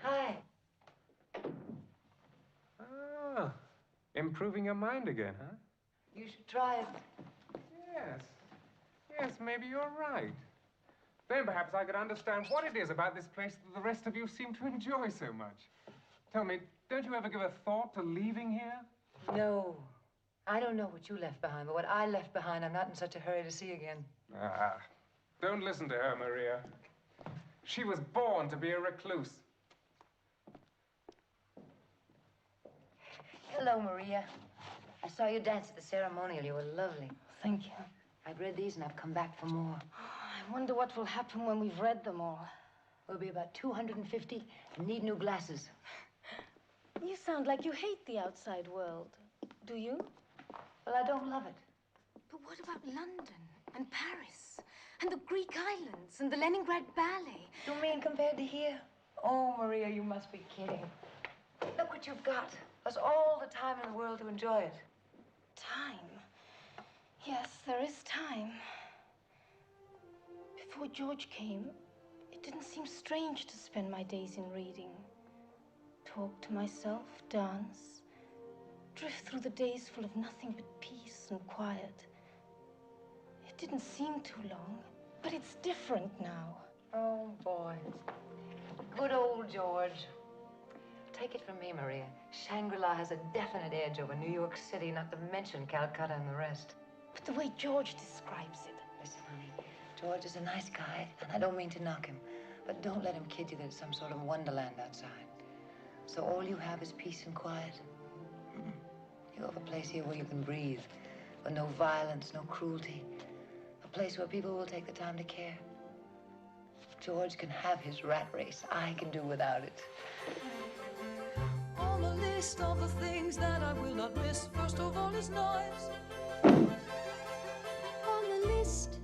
Hi. Ah, improving your mind again, huh? You should try it. Yes. Yes, maybe you're right. Then perhaps I could understand what it is about this place that the rest of you seem to enjoy so much. Tell me, don't you ever give a thought to leaving here? No. I don't know what you left behind, but what I left behind, I'm not in such a hurry to see again. Ah, don't listen to her, Maria. She was born to be a recluse. Hello, Maria. I saw you dance at the ceremonial. You were lovely. Thank you. I've read these and I've come back for more. I wonder what will happen when we've read them all. We'll be about 250 and need new glasses. You sound like you hate the outside world. Do you? Well, I don't love it. But what about London and Paris and the Greek islands and the Leningrad Ballet? You mean compared to here? Oh, Maria, you must be kidding. Look what you've got. There's all the time in the world to enjoy it. Time? Yes, there is time. Before George came, it didn't seem strange to spend my days in reading. Talk to myself, dance, drift through the days full of nothing but peace and quiet. It didn't seem too long, but it's different now. Oh, boy. Good old George. Take it from me, Maria. Shangri-La has a definite edge over New York City, not to mention Calcutta and the rest. But the way George describes it. Listen, honey, George is a nice guy, and I don't mean to knock him, but don't let him kid you that it's some sort of wonderland outside. So all you have is peace and quiet. You have a place here where you can breathe, with no violence, no cruelty. A place where people will take the time to care. George can have his rat race. I can do without it. On the list of the things that I will not miss, first of all is noise. On the list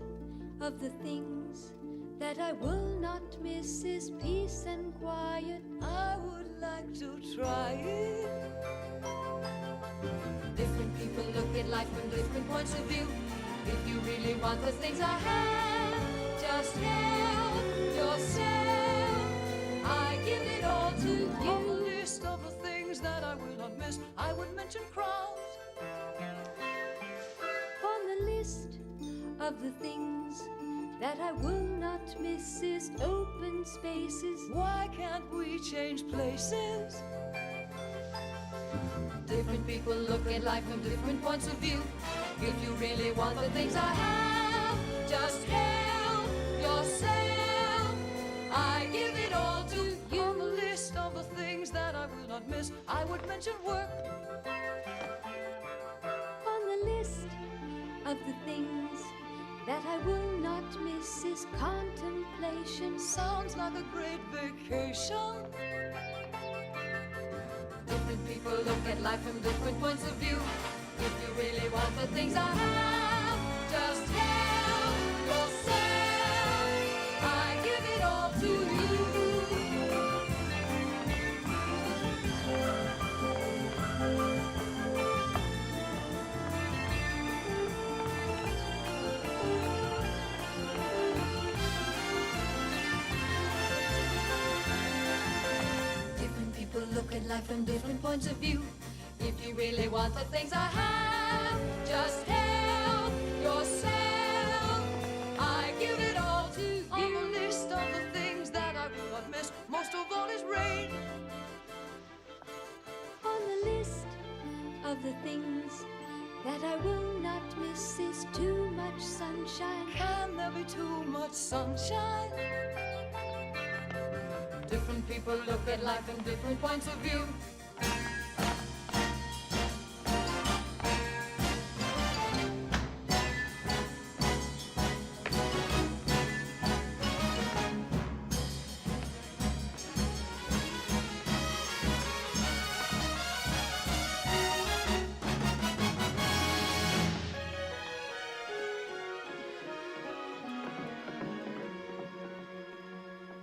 of the things that I will not miss is peace and quiet. I would like to try it. Different people look at life from different points of view. If you really want the things I have, Just help yourself. I give it all to you. On the list of the things that I will not miss, I would mention crowds. On the list of the things that I will not miss is open spaces. Why can't we change places? Different people look at life from different points of view. If you really want the things I have, just help yourself. I give it all to you. On the list of the things that I will not miss, I would mention work. On the list of the things that I will not miss is contemplation. Sounds like a great vacation. Different people look at life from different points of view. If you really want the things I have, just help yourself. I give it all to you. Different people look at life from different points of view. If you really want the things I have, just help yourself. I give it all to you. On the list of the things that I will not miss, most of all is rain. On the list of the things that I will not miss is too much sunshine. Can there be too much sunshine? Different people look at life from different points of view.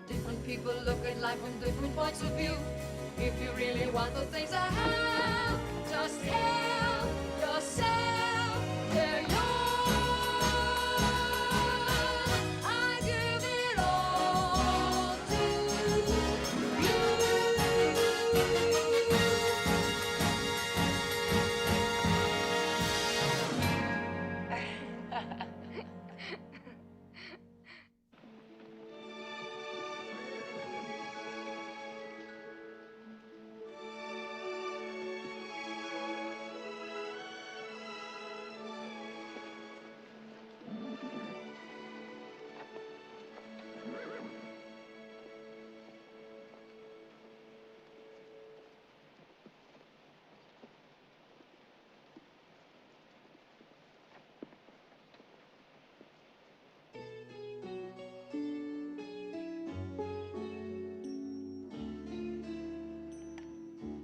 Different people look at life from different points of view. If you really want the things I have, just help yourself. They're yours. I give it all to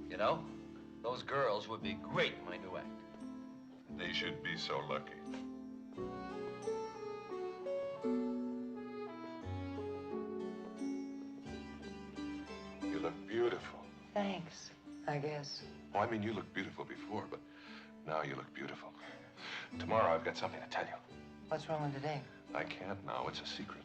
You know, those girls would be great in my new act. They should be so lucky. You look beautiful. Thanks, I guess. Oh, I mean, you looked beautiful before, but now you look beautiful. Tomorrow I've got something to tell you. What's wrong with today? I can't now. It's a secret.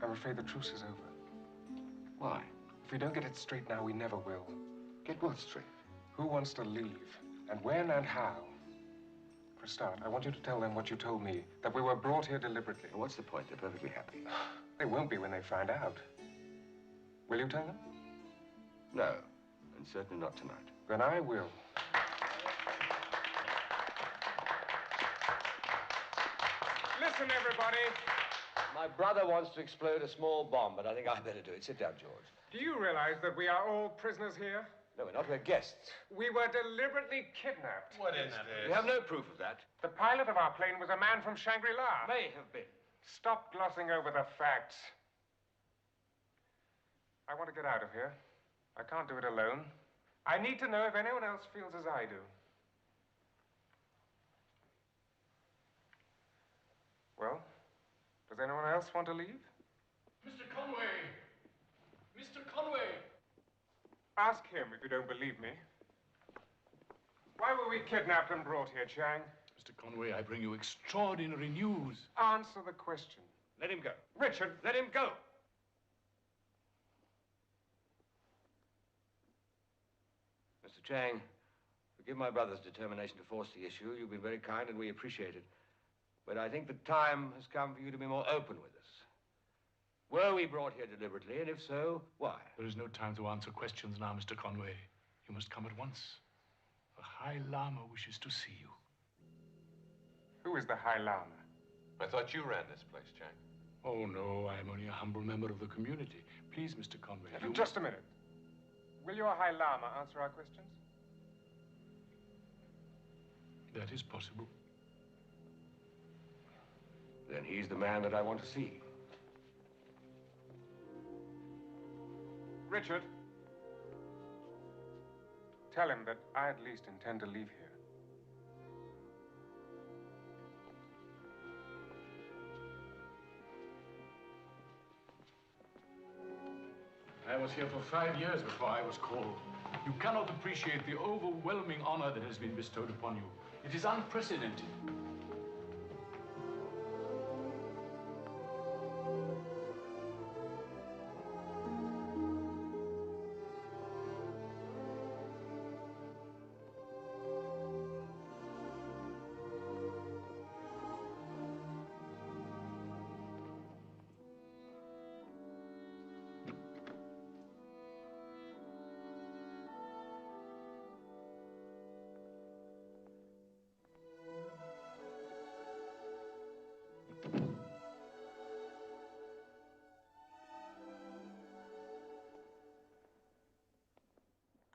I'm afraid the truce is over. Why? If we don't get it straight now, we never will. Get what straight? Who wants to leave? And when and how? For a start, I want you to tell them what you told me, that we were brought here deliberately. Well, what's the point? They're perfectly happy. They won't be when they find out. Will you tell them? No, and certainly not tonight. Then I will. Listen, everybody. My brother wants to explode a small bomb, but I think I better do it. Sit down, George. Do you realize that we are all prisoners here? No, we're not. We're guests. We were deliberately kidnapped. What is this? We have no proof of that. The pilot of our plane was a man from Shangri-La. May have been. Stop glossing over the facts. I want to get out of here. I can't do it alone. I need to know if anyone else feels as I do. Well, does anyone else want to leave? Mr. Conway! Mr. Conway! Ask him if you don't believe me. Why were we kidnapped and brought here, Chang? Mr. Conway, I bring you extraordinary news. Answer the question. Let him go. Richard, let him go. Mr. Chang, forgive my brother's determination to force the issue. You've been very kind and we appreciate it. But I think the time has come for you to be more open with us. Were we brought here deliberately, and if so, why? There is no time to answer questions now, Mr. Conway. You must come at once. The High Lama wishes to see you. Who is the High Lama? I thought you ran this place, Chang. Oh, no, I am only a humble member of the community. Please, Mr. Conway. Just a minute. Will your High Lama answer our questions? That is possible. Then he's the man that I want to see. Richard, tell him that I at least intend to leave here. I was here for 5 years before I was called. You cannot appreciate the overwhelming honor that has been bestowed upon you. It is unprecedented.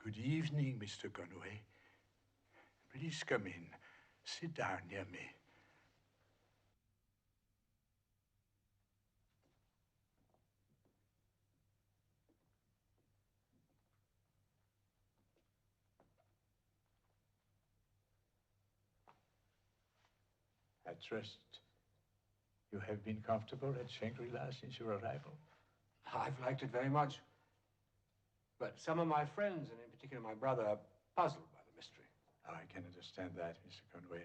Good evening, Mr. Conway. Please come in. Sit down near me. I trust you have been comfortable at Shangri-La since your arrival. I've liked it very much. But some of my friends, and in particular my brother, are puzzled by the mystery. Oh, I can understand that, Mr. Conway.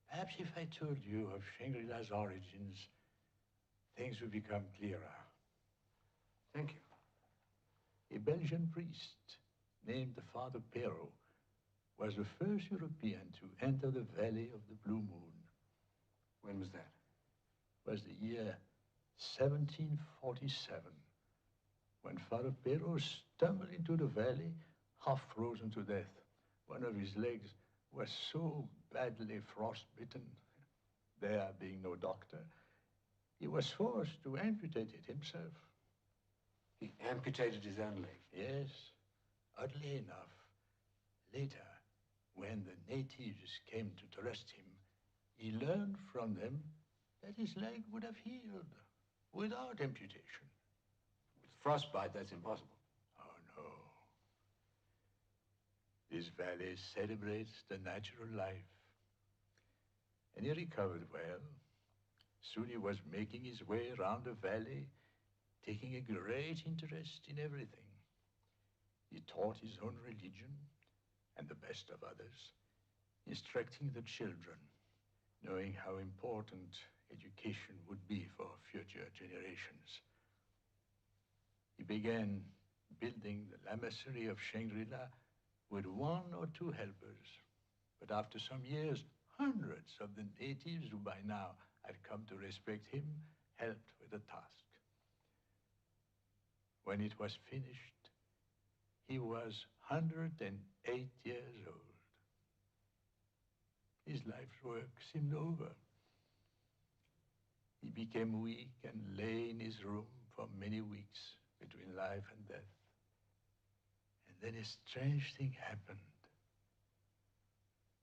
Perhaps if I told you of Shangri-La's origins, things would become clearer. Thank you. A Belgian priest named Father Perdido was the first European to enter the Valley of the Blue Moon. When was that? It was the year 1747, when Father Perdido stumbled into the valley, half frozen to death. One of his legs was so badly frostbitten, there being no doctor, he was forced to amputate it himself. He amputated his own leg? Yes. Oddly enough, later, when the natives came to trust him, he learned from them that his leg would have healed without amputation. With frostbite, that's impossible. Oh, no. This valley celebrates the natural life. And he recovered well. Soon he was making his way around the valley, taking a great interest in everything. He taught his own religion and the best of others, instructing the children, knowing how important education would be for future generations. He began building the lamasery of Shangri-La with 1 or 2 helpers. But after some years, hundreds of the natives who by now had come to respect him helped with the task. When it was finished, he was 108 years old. His life's work seemed over. He became weak and lay in his room for many weeks between life and death. And then a strange thing happened.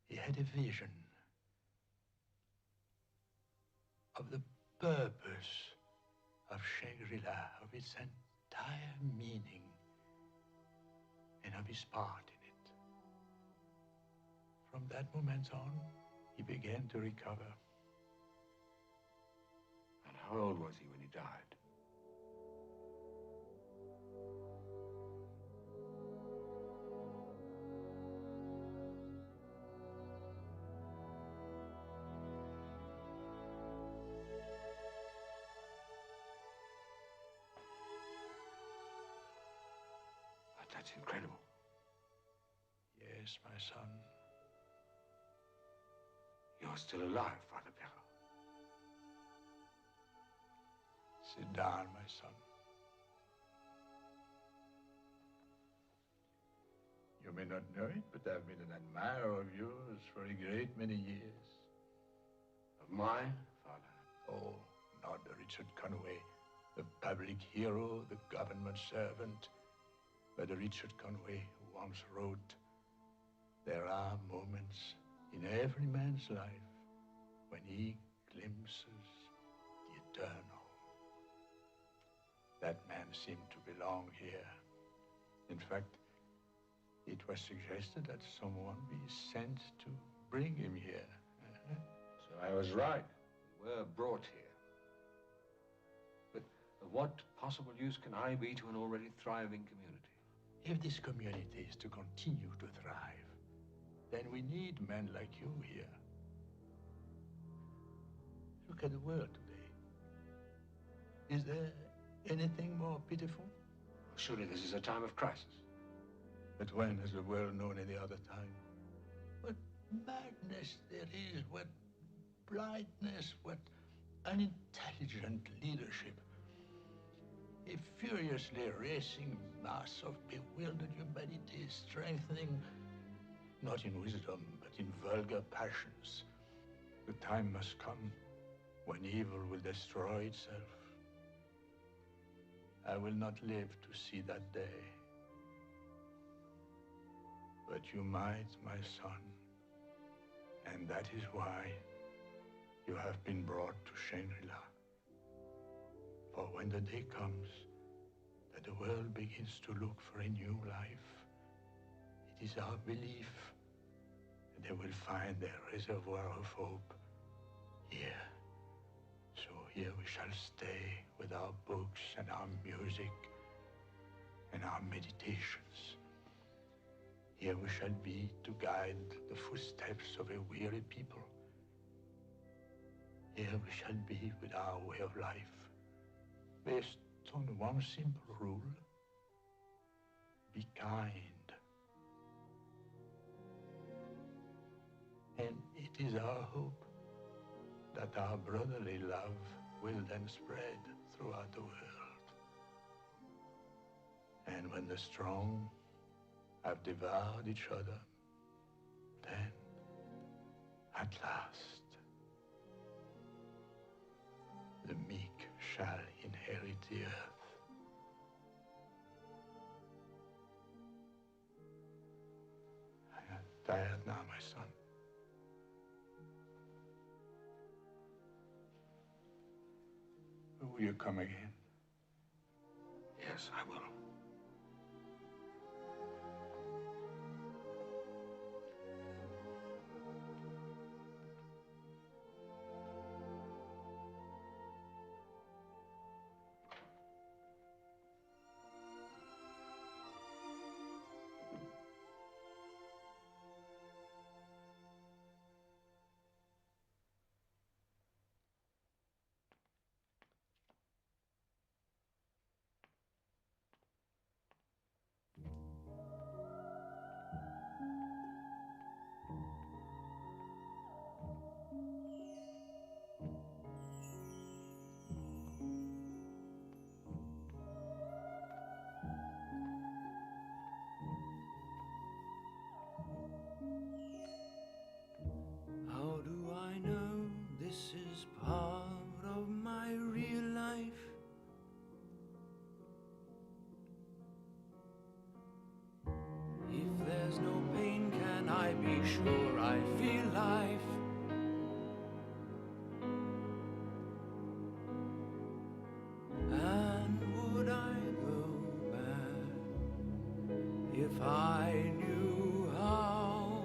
He had a vision of the purpose of Shangri-La, of its entire meaning, and of his part in it. From that moment on, he began to recover. And how old was he when he died? That's incredible. Yes, my son. You're still alive, Father Perrault. Sit down, my son. You may not know it, but I've been an admirer of yours for a great many years. Of mine, Father? Oh, not the Richard Conway, the public hero, the government servant, but the Richard Conway who once wrote, "There are moments in every man's life when he glimpses the eternal." That man seemed to belong here. In fact, it was suggested that someone be sent to bring him here. So I was right. We were brought here. But of what possible use can I be to an already thriving community? If this community is to continue to thrive, then we need men like you here. Look at the world today. Is there anything more pitiful? Surely this is a time of crisis. But when has the world known any other time? What madness there is, what blindness, what unintelligent leadership. A furiously racing mass of bewildered humanity strengthening, not in wisdom, but in vulgar passions. The time must come when evil will destroy itself. I will not live to see that day. But you might, my son. And that is why you have been brought to Shangri-La. For when the day comes that the world begins to look for a new life, it is our belief that they will find their reservoir of hope here. So here we shall stay with our books and our music and our meditations. Here we shall be to guide the footsteps of a weary people. Here we shall be with our way of life, based on one simple rule: be kind. And it is our hope that our brotherly love will then spread throughout the world. And when the strong have devoured each other, then, at last, the meek shall inherit the earth. I am tired now, my son. Will you come again? Yes, I will. How do I know this is part of my real life? If there's no pain, can I be sure I feel life? And would I go back if I knew how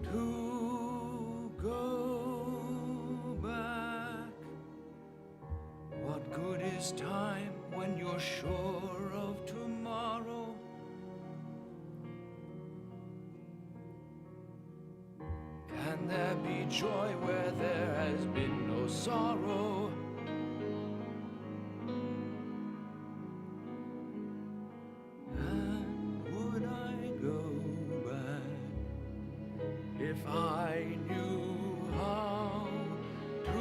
to go back? What good is time when you're sure of tomorrow? Can there be joy where there has been no sorrow? And if I knew how to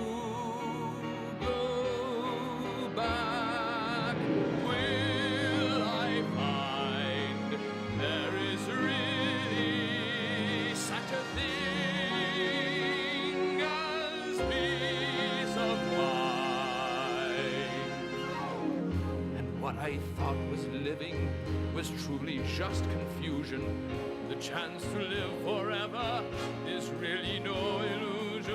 go back, will I find there is really such a thing as peace of mind? And what I thought was living was truly just confusion. The chance to live forever is really no illusion.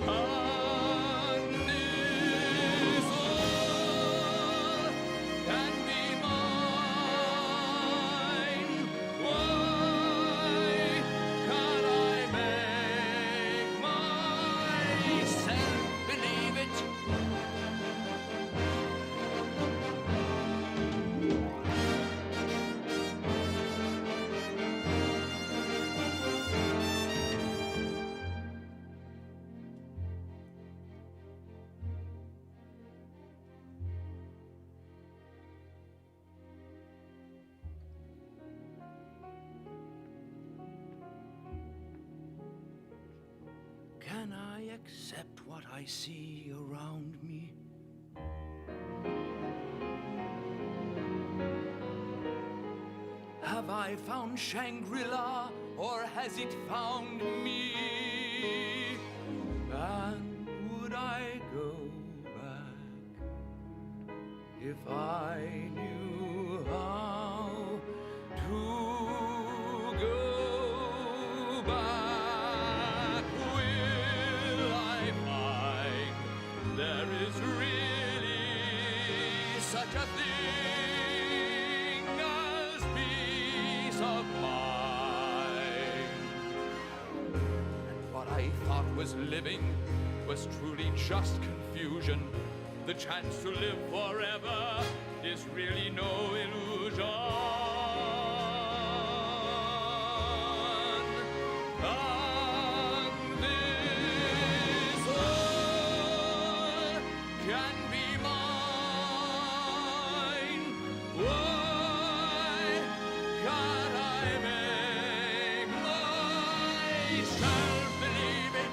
And this all can be mine. Why can't I make myself believe it? Can I accept what I see around me? Have I found Shangri-La, or has it found me? And would I go back if I knew how to go back? Will I find there is really such a thing as peace of mind? And what I thought was living was truly just confusion. The chance to live forever is really no illusion. And this all can be mine. Why can't I make myself believe it?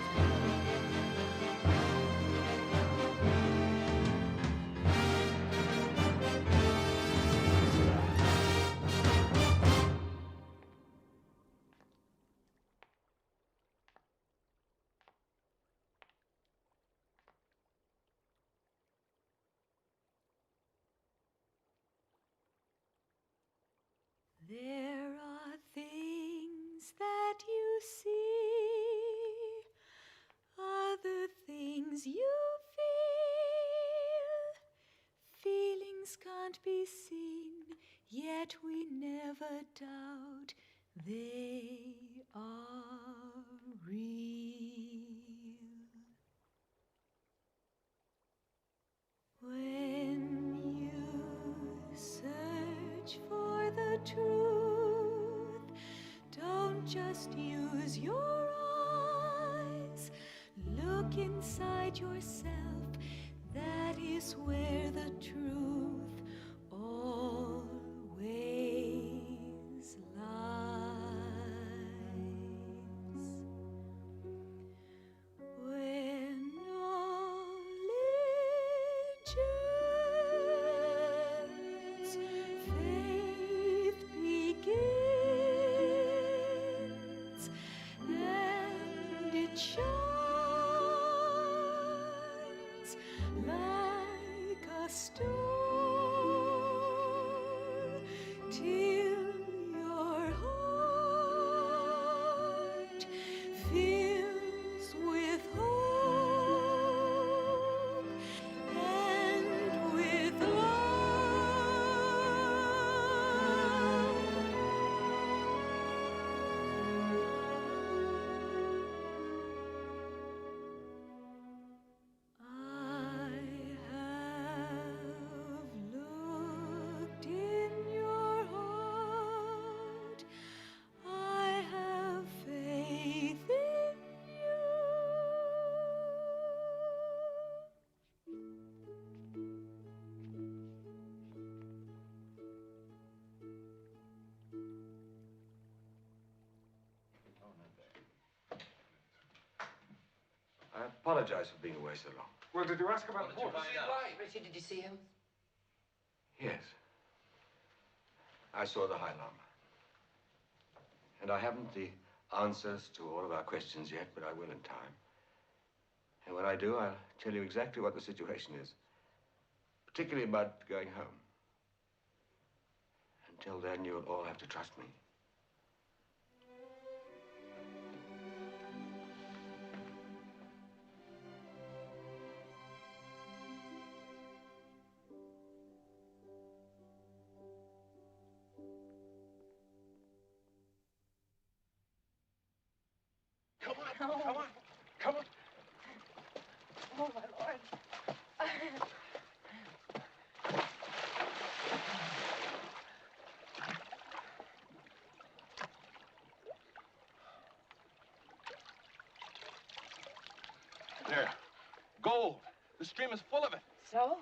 There are things that you see, other things you feel. Feelings can't be seen, yet we never doubt they are real. When you search for the truth, don't just use your eyes. Look inside yourself, that is where the truth always lies. When knowledge ends, faith begins, and it shines like a apologize for being away so long. Well, did you ask about the porter? Richard, did you see him? Yes. I saw the High Lama. And I haven't the answers to all of our questions yet, but I will in time. And when I do, I'll tell you exactly what the situation is. Particularly about going home. Until then, you'll all have to trust me. Come on, come on, come on. Oh, my Lord. There. Gold. The stream is full of it. So?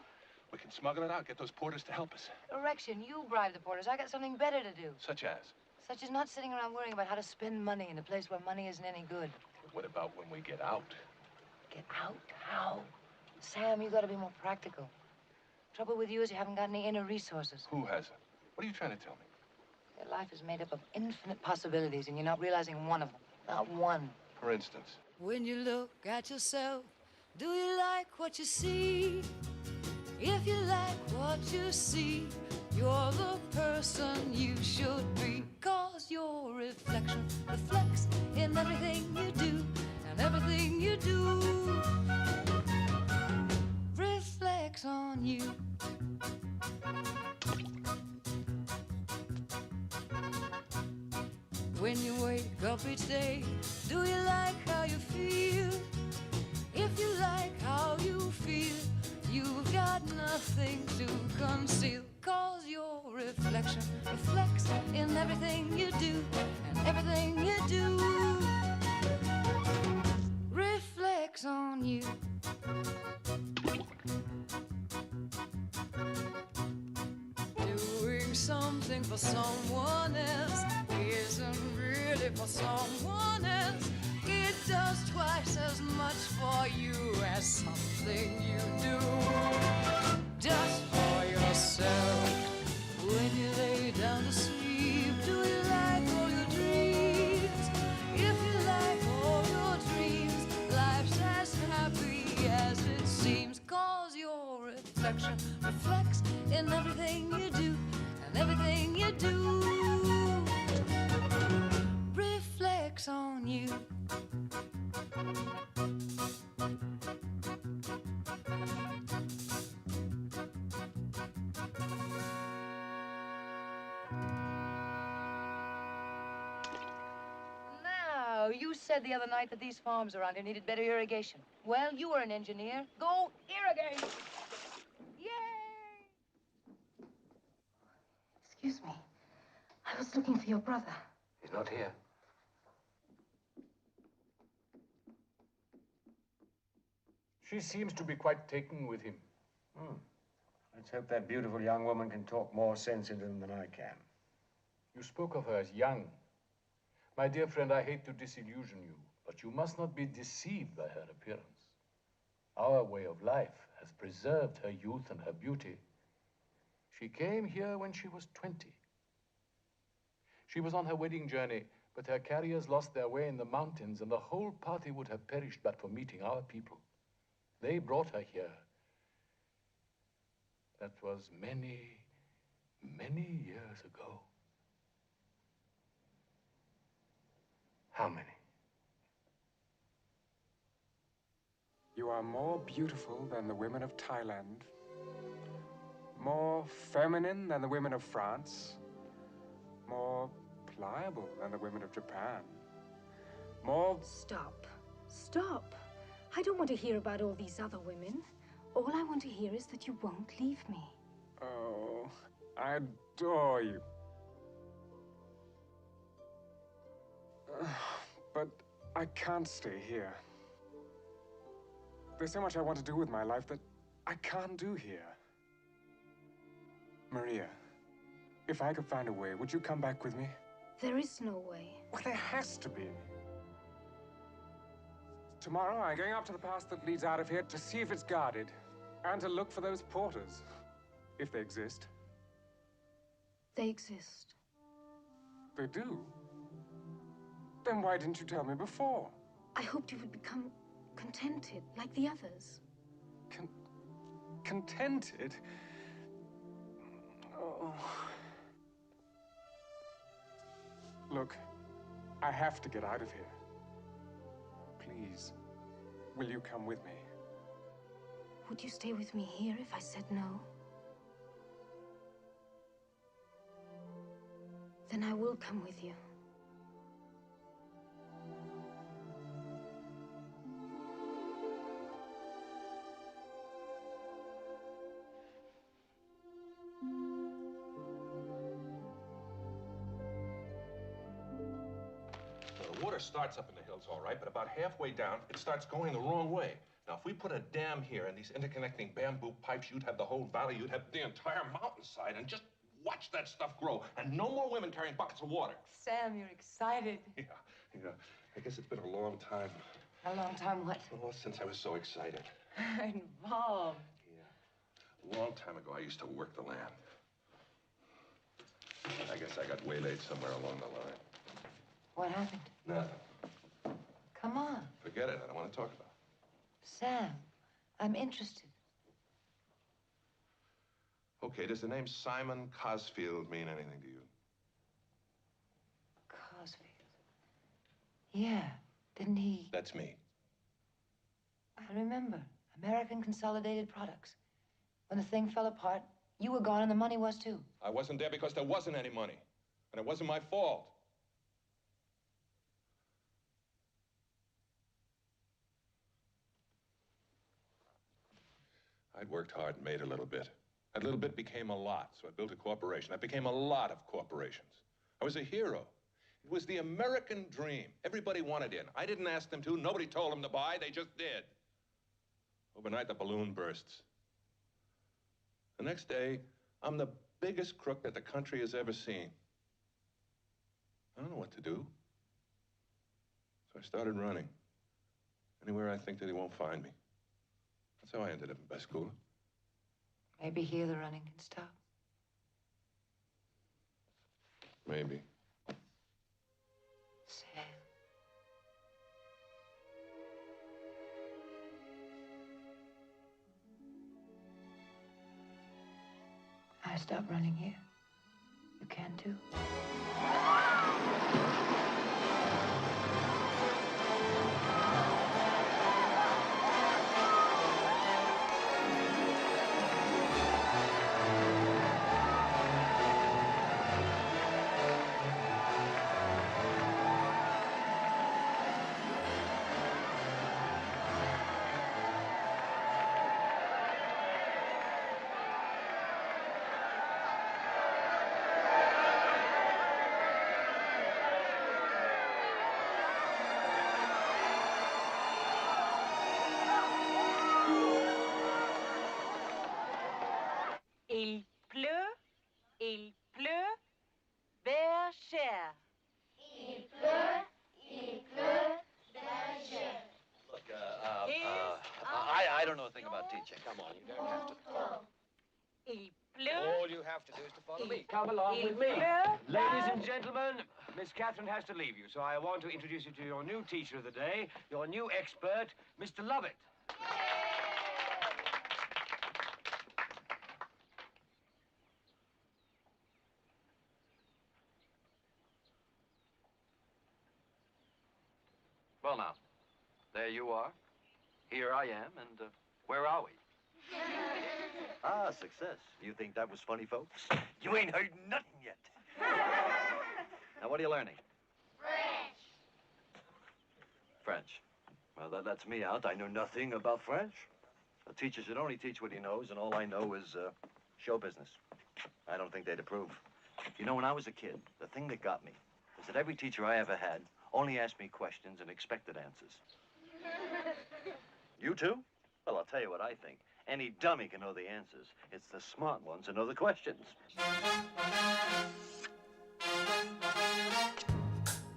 We can smuggle it out, get those porters to help us. Erection, you bribe the porters. I got something better to do. Such as? Such as not sitting around worrying about how to spend money in a place where money isn't any good. What about when we get out? Get out? How? Sam, you gotta be more practical. Trouble with you is you haven't got any inner resources. Who hasn't? What are you trying to tell me? Your life is made up of infinite possibilities, and you're not realizing one of them. Not one. For instance? When you look at yourself, do you like what you see? If you like what you see, you're the person you should be. 'Cause your reflection reflects in everything you do, and everything you do reflects on you. When you wake up each day, do you like how you feel? If you like how you feel, you've got nothing to conceal. 'Cause your reflection reflects in everything you do, and everything you do reflects on you. Doing something for someone else isn't really for someone else. It does twice as much for you as something you do just for yourself. When you lay down to sleep, do you like all your dreams? If you like all your dreams, life's as happy as it seems. 'Cause your reflection reflects in everything you do, and everything you do reflects on you. Now, you said the other night that these farms around here needed better irrigation. Well, you were an engineer. Go irrigate. Yay! Excuse me. I was looking for your brother. He's not here. She seems to be quite taken with him. Let's hope that beautiful young woman can talk more sense into him than I can. You spoke of her as young. My dear friend, I hate to disillusion you, but you must not be deceived by her appearance. Our way of life has preserved her youth and her beauty. She came here when she was 20. She was on her wedding journey, but her carriers lost their way in the mountains, and the whole party would have perished but for meeting our people. They brought her here. That was many, many years ago. How many? You are more beautiful than the women of Thailand, more feminine than the women of France, more pliable than the women of Japan, more... Stop. Stop. I don't want to hear about all these other women. All I want to hear is that you won't leave me. Oh, I adore you. But I can't stay here. There's so much I want to do with my life that I can't do here. Maria, if I could find a way, would you come back with me? There is no way. Well, there has to be. Tomorrow, I'm going up to the pass that leads out of here to see if it's guarded and to look for those porters, if they exist. They exist. They do? Then why didn't you tell me before? I hoped you would become contented, like the others. Contented? Oh. Look, I have to get out of here. Please, will you come with me? Would you stay with me here if I said no? Then I will come with you. The water starts up in the hills, all right, but about halfway down, it starts going the wrong way. Now, if we put a dam here and these interconnecting bamboo pipes, you'd have the whole valley, you'd have the entire mountainside, and just watch that stuff grow. And no more women carrying buckets of water. Sam, you're excited. Yeah. I guess it's been a long time. A long time what? Oh, since I was so excited. Involved. A long time ago, I used to work the land. I guess I got waylaid somewhere along the line. What happened? Nothing. Come on. Forget it. I don't want to talk about it. Sam, I'm interested. Okay, does the name Simon Cosfield mean anything to you? Cosfield. Yeah, didn't he? That's me. I remember. American Consolidated Products. When the thing fell apart, you were gone and the money was too. I wasn't there because there wasn't any money. And it wasn't my fault. I'd worked hard and made a little bit. That little bit became a lot, so I built a corporation. That became a lot of corporations. I was a hero. It was the American dream. Everybody wanted in. I didn't ask them to. Nobody told them to buy. They just did. Overnight, the balloon bursts. The next day, I'm the biggest crook that the country has ever seen. I don't know what to do. So I started running. Anywhere I think that he won't find me. That's how I ended up in best school. Maybe here the running can stop. Maybe. Sam. I stop running here. You can too. Il pleut, bergère. Il pleut, bergère. Look, I don't know a thing about teaching. Come on, you don't have to. Il pleut. All you have to do is to follow me. Come along with me. pleut, Ladies and gentlemen, Miss Catherine has to leave you, so I want to introduce you to your new teacher of the day, your new expert, Mr. Lovett. Well, now, there you are. Here I am, and where are we? Ah, success. You think that was funny, folks? You ain't heard nothing yet. Now, what are you learning? French. Well, that's me out. I know nothing about French. A teacher should only teach what he knows, and all I know is show business. I don't think they'd approve. You know, when I was a kid, the thing that got me was that every teacher I ever had only asked me questions and expected answers. You too? Well, I'll tell you what I think. Any dummy can know the answers. It's the smart ones who know the questions.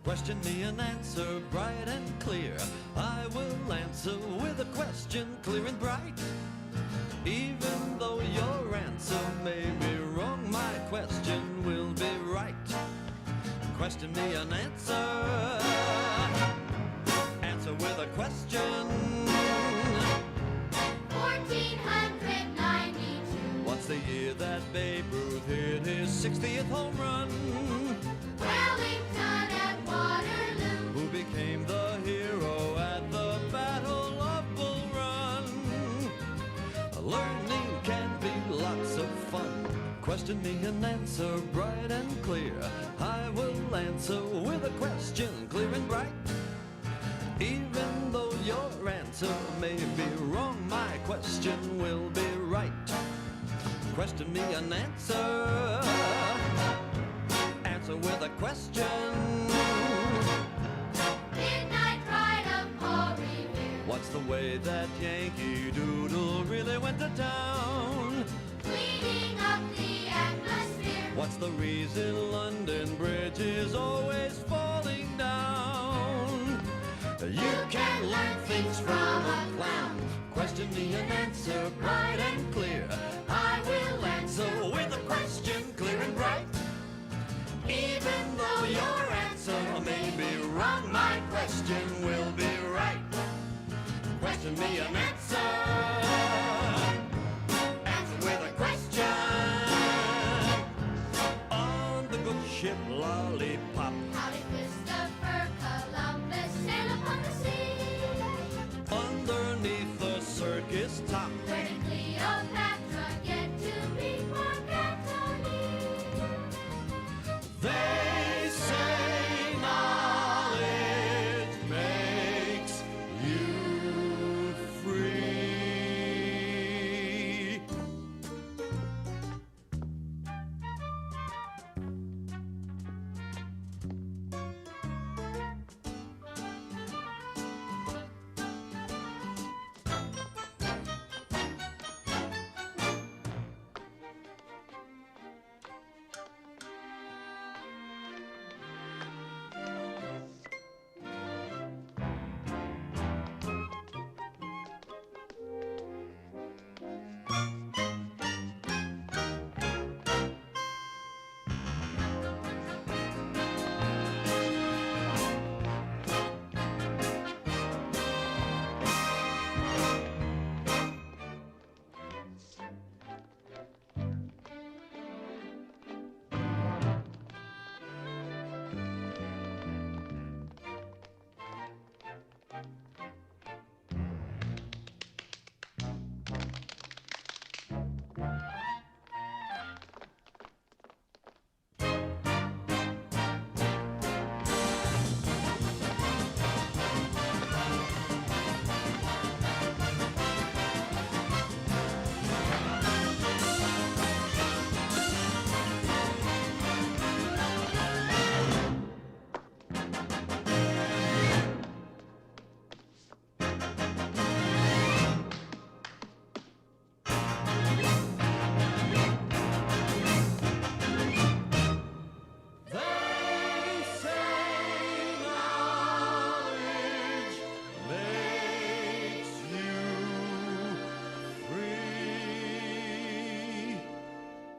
Question me an answer bright and clear. I will answer with a question clear and bright. Even though your answer may be wrong, my question will be right. Question me an answer. Answer with a question. 1492. What's the year that Babe Ruth hit his 60th home run? Wellington at Waterloo. Who became the hero at the Battle of Bull Run? Learning can be lots of fun. Question me an answer bright and clear. I will answer with a question clear and bright. Even though your answer may be wrong, my question will be right. Question me an answer. Answer with a question. Midnight ride of Paul Revere. What's the way that Yankee Doodle really went to town? Cleaning up the atmosphere. What's the reason London Bridge is always falling down? You can learn things from a clown. Question me an answer bright and clear. I will answer with a question clear and bright. Even though your answer may be wrong, my question will be right. Question me an answer. Answer with a question. On the good ship Lollipop. How did Christopher Columbus sail upon the sea? Underneath the circus top. Where did Cleopatra get to meet Mark Antony? They say knowledge makes you free.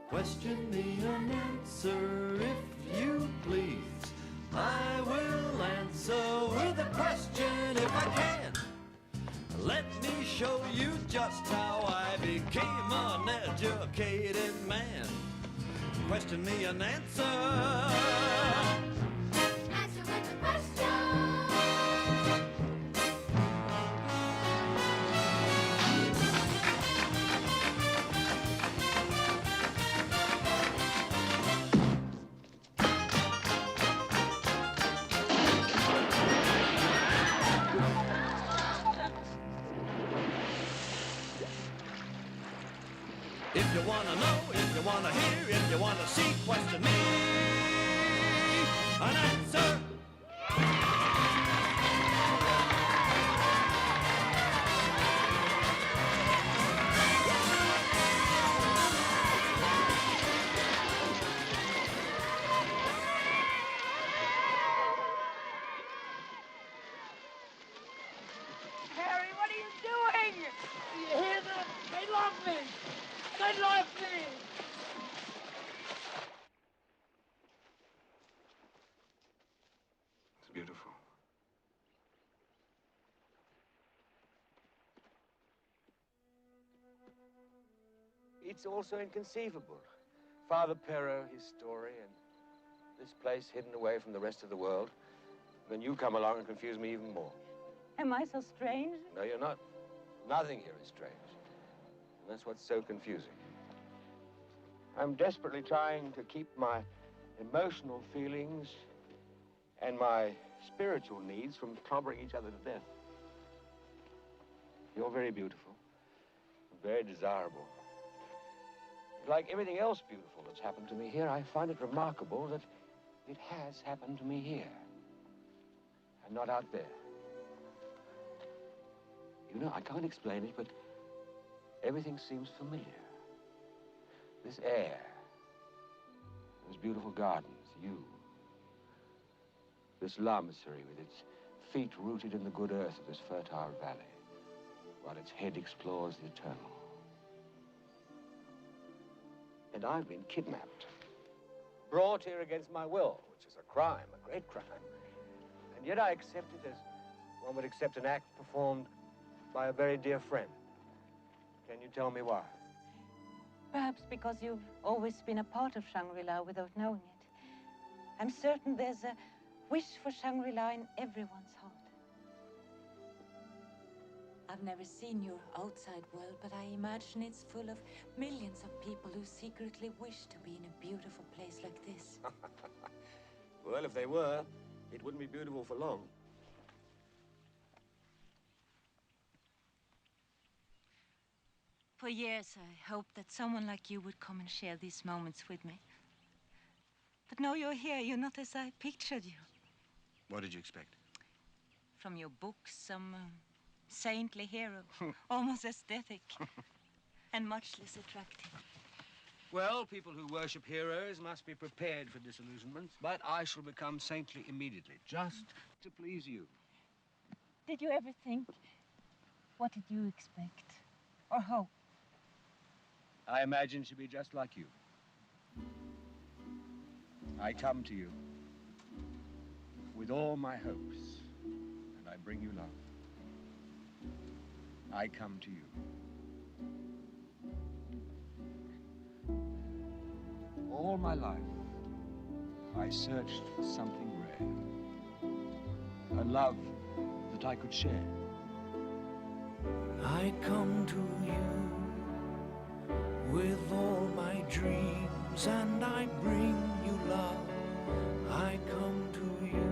Question me an answer if you please. I will answer with a question if I can. Let me show you just how I became an educated man. Question me an answer. Answer with a question. If you wanna know, if you wanna hear, if you wanna see, question me an answer. off me! It's beautiful. It's also inconceivable. Father Perrido, his story, and this place hidden away from the rest of the world. Then you come along and confuse me even more. Am I so strange? No, you're not. Nothing here is strange. And that's what's so confusing. I'm desperately trying to keep my emotional feelings and my spiritual needs from clobbering each other to death. You're very beautiful, very desirable. Like everything else beautiful that's happened to me here, I find it remarkable that it has happened to me here and not out there. You know, I can't explain it, but everything seems familiar. This air, those beautiful gardens, you, this lamasery with its feet rooted in the good earth of this fertile valley, while its head explores the eternal. And I've been kidnapped, brought here against my will, which is a crime, a great crime. And yet I accept it as one would accept an act performed by a very dear friend. Can you tell me why? Perhaps because you've always been a part of Shangri-La without knowing it. I'm certain there's a wish for Shangri-La in everyone's heart. I've never seen your outside world, but I imagine it's full of millions of people who secretly wish to be in a beautiful place like this. Well, if they were, it wouldn't be beautiful for long. For years, I hoped that someone like you would come and share these moments with me. But now you're here, you're not as I pictured you. What did you expect? From your books, some saintly hero, almost aesthetic, and much less attractive. Well, people who worship heroes must be prepared for disillusionment, but I shall become saintly immediately, just to please you. Did you ever think, what did you expect, or hope? I imagine to be just like you. I come to you with all my hopes, and I bring you love. I come to you. All my life, I searched for something rare, a love that I could share. I come to you with all my dreams, and I bring you love. I come to you.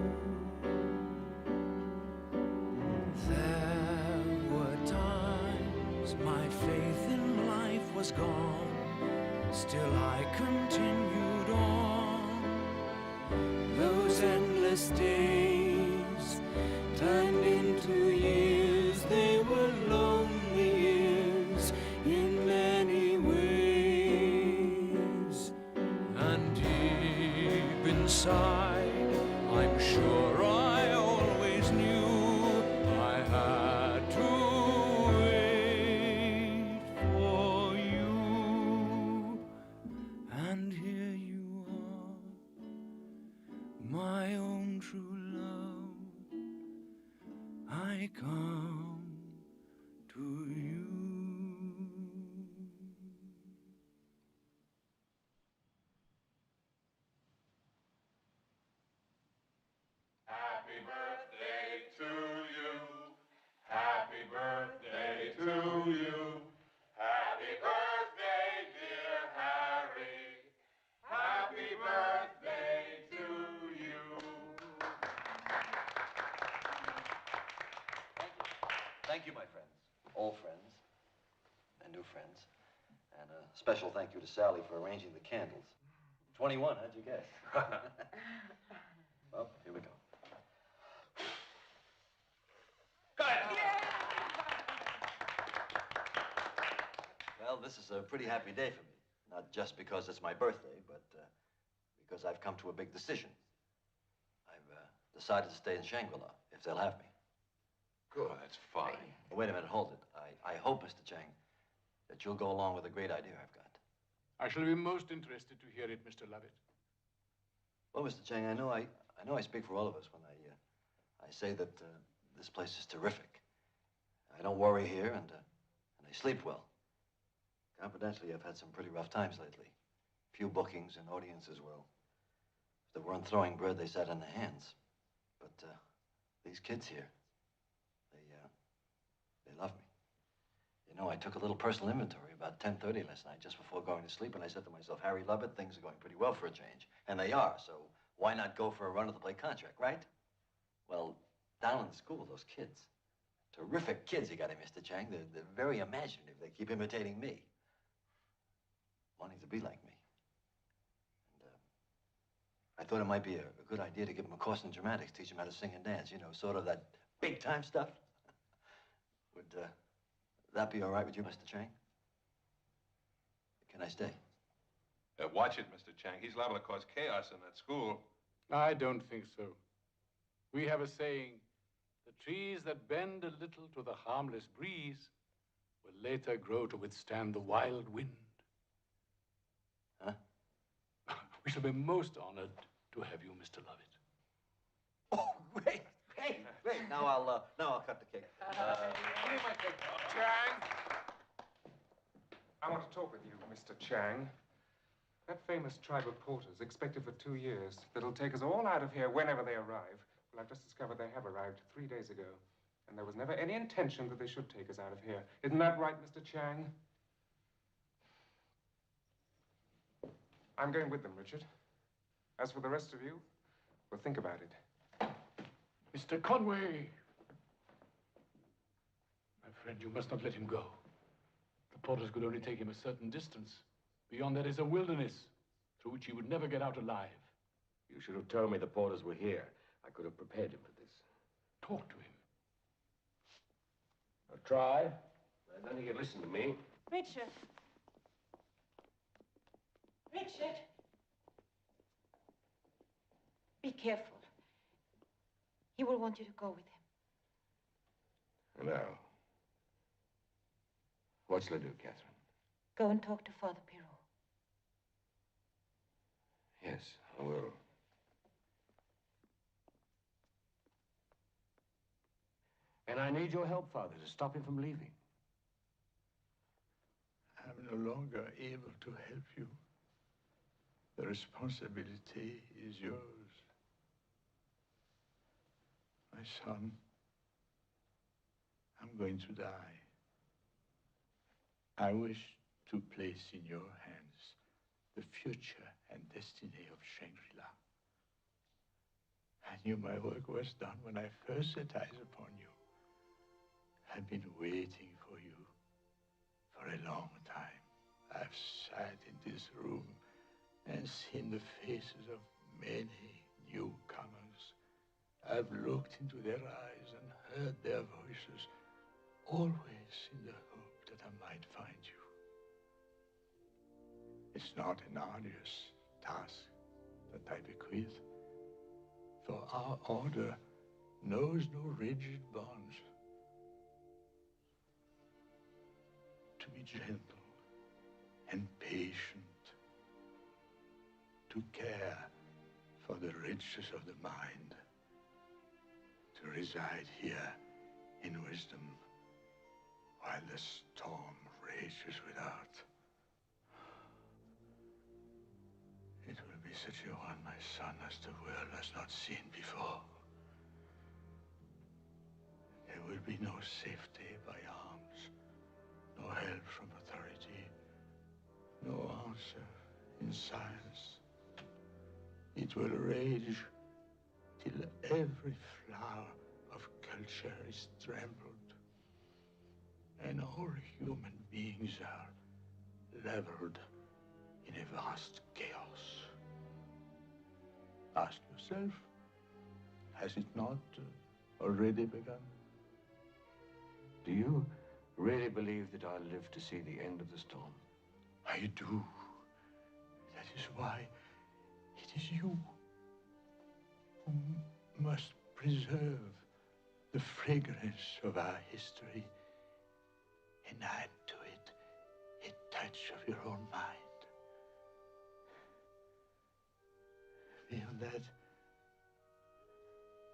There were times my faith in life was gone, still I continued on. Those endless days turned into years, they were lonely years in many ways. And deep inside, I'm sure I always knew I had to wait for you. And here you are, my own true love. I come to you. Happy birthday to you. Happy birthday to you. Happy birthday, dear Harry. Happy birthday to you. Thank you, my friends. Old friends and new friends. And a special thank you to Sally for arranging the candles. 21, how'd you guess? Well, here we go. Well, this is a pretty happy day for me. Not just because it's my birthday, but because I've come to a big decision. I've decided to stay in Shangri-La, if they'll have me. Good, that's fine. Well, wait a minute, hold it. I hope, Mr. Chang, that you'll go along with a great idea I've got. I shall be most interested to hear it, Mr. Lovett. Well, Mr. Chang, I know I speak for all of us when I say that this place is terrific. I don't worry here, and I sleep well. Confidentially, I've had some pretty rough times lately. Few bookings and audiences, well, if they weren't throwing bread, they sat on their hands. But these kids here, they love me. You know, I took a little personal inventory about 10:30 last night, just before going to sleep, and I said to myself, Harry Lovett, things are going pretty well for a change. And they are, so why not go for a run-of-the-play contract, right? Well, down in the school, those kids, terrific kids you got here, Mr. Chang. They're very imaginative. They keep imitating me, wanting to be like me. And I thought it might be a good idea to give them a course in dramatics, teach them how to sing and dance, you know, sort of that big-time stuff. Would that be all right with you, Mr. Chang? Can I stay? Watch it, Mr. Chang. He's liable to cause chaos in that school. I don't think so. We have a saying, the trees that bend a little to the harmless breeze will later grow to withstand the wild wind. Huh? We shall be most honored to have you, Mr. Lovett. Oh, great. Now I'll cut the cake. Give me my cake. Chang! I want to talk with you, Mr. Chang. That famous tribe of porters, expected for 2 years, that'll take us all out of here whenever they arrive. Well, I've just discovered they have arrived 3 days ago. And there was never any intention that they should take us out of here. Isn't that right, Mr. Chang? I'm going with them, Richard. As for the rest of you, we'll think about it. Mr. Conway! My friend, you must not let him go. The porters could only take him a certain distance. Beyond that is a wilderness through which he would never get out alive. You should have told me the porters were here. I could have prepared him for this. Talk to him. I'll try. I don't think he'd listen to me. Richard. Richard. Be careful. He will want you to go with him. Now, what shall I do, Catherine? Go and talk to Father Perrault. Yes, I will. And I need your help, Father, to stop him from leaving. I'm no longer able to help you. The responsibility is yours. My son, I'm going to die. I wish to place in your hands the future and destiny of Shangri-La. I knew my work was done when I first set eyes upon you. I've been waiting for you for a long time. I've sat in this room and seen the faces of many newcomers. I've looked into their eyes and heard their voices, always in the hope that I might find you. It's not an arduous task that I bequeath, for our order knows no rigid bonds. To be gentle and patient, to care for the riches of the mind, to reside here in wisdom while the storm rages without. It will be such a one, my son, as the world has not seen before. There will be no safety by arms, no help from authority, no answer in silence. It will rage till every flower of culture is trampled, and all human beings are leveled in a vast chaos. Ask yourself, has it not already begun? Do you really believe that I'll live to see the end of the storm? I do. That is why it is you who must preserve the fragrance of our history and add to it a touch of your own mind. that.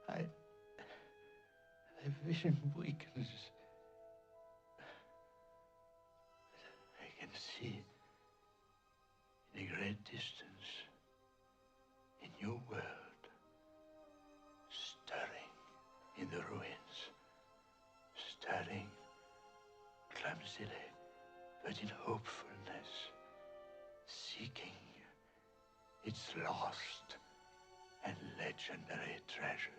I vision weakens. I can see in a great distance a new world stirring in the ruins, stirring clumsily, but in hopefulness, seeking its lost and legendary treasures.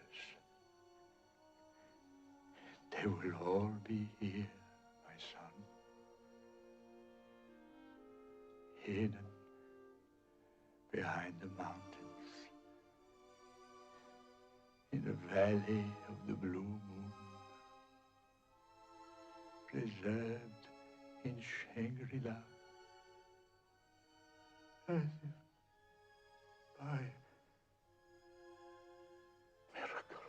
They will all be here, my son. Hidden behind the mountains, in the valley of the blue moon, preserved in Shangri-La, as if by miracle.